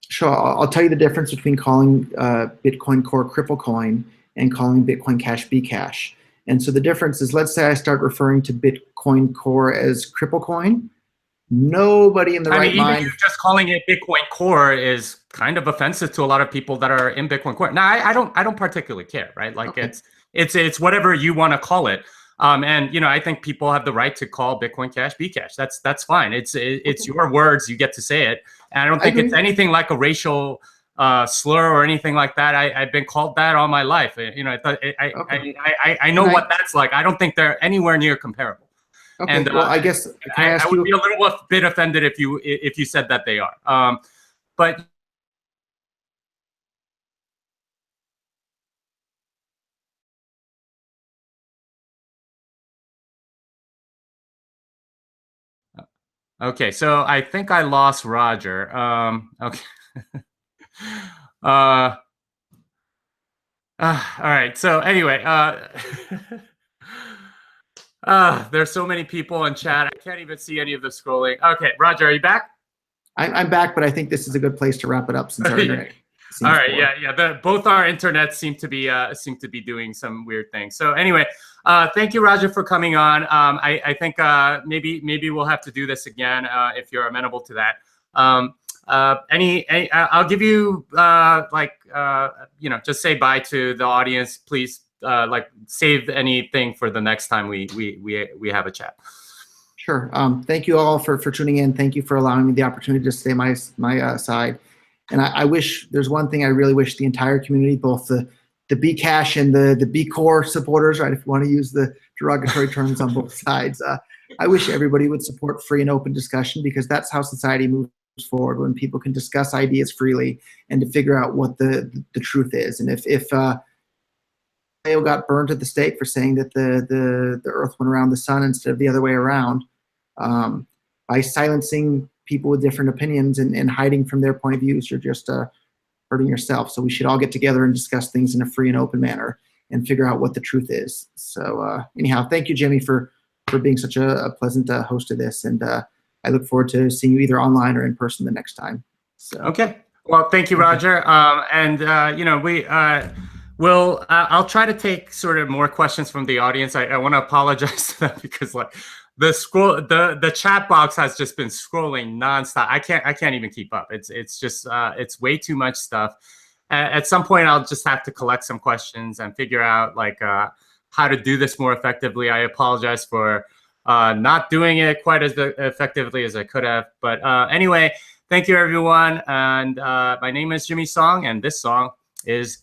Sure, I'll tell you the difference between calling Bitcoin Core cripple coin and calling Bitcoin Cash Bcash. And so the difference is, let's say I start referring to Bitcoin Core as cripple coin. Nobody in the right mind. Even just calling it Bitcoin Core is kind of offensive to a lot of people that are in Bitcoin Core. Now, I don't particularly care, right? Like okay. It's whatever you want to call it. And you know, I think people have the right to call Bitcoin Cash Bcash. That's fine. It's your words. You get to say it. And I don't think it's anything like a racial slur or anything like that. I've been called that all my life. You know, I know what that's like. I don't think they're anywhere near comparable. Okay. And well, I guess I would be a little bit offended if you said that they are. But okay, so I think I lost Roger. Okay. All right. So anyway, there's so many people in chat. I can't even see any of the scrolling. Okay, Roger, are you back? I'm back, but I think this is a good place to wrap it up since our internet. All right, yeah. Both our internets seem to be doing some weird things. So anyway, thank you, Roger, for coming on. I think maybe we'll have to do this again if you're amenable to that. I'll give you you know, just say bye to the audience, please. Like save anything for the next time we have a chat. Sure. Thank you all for tuning in. Thank you for allowing me the opportunity to say my side. And I wish, there's one thing I really wish the entire community, both the Bcash and the B Core supporters, right, if you want to use the derogatory terms on both sides, I wish everybody would support free and open discussion, because that's how society moves forward, when people can discuss ideas freely and to figure out what the truth is. And if Galileo got burned at the stake for saying that the Earth went around the sun instead of the other way around, by silencing people with different opinions and hiding from their point of views, you're just hurting yourself. So we should all get together and discuss things in a free and open manner and figure out what the truth is. So anyhow, thank you, Jimmy, for being such a pleasant host of this. And I look forward to seeing you either online or in person the next time. So. Okay. Well, thank you, Roger. You know, I'll try to take sort of more questions from the audience. I want to apologize to them because like the chat box has just been scrolling nonstop. I can't even keep up. It's just it's way too much stuff. At some point, I'll just have to collect some questions and figure out like how to do this more effectively. I apologize for not doing it quite as effectively as I could have. But anyway, thank you, everyone. And my name is Jimmy Song, and this song is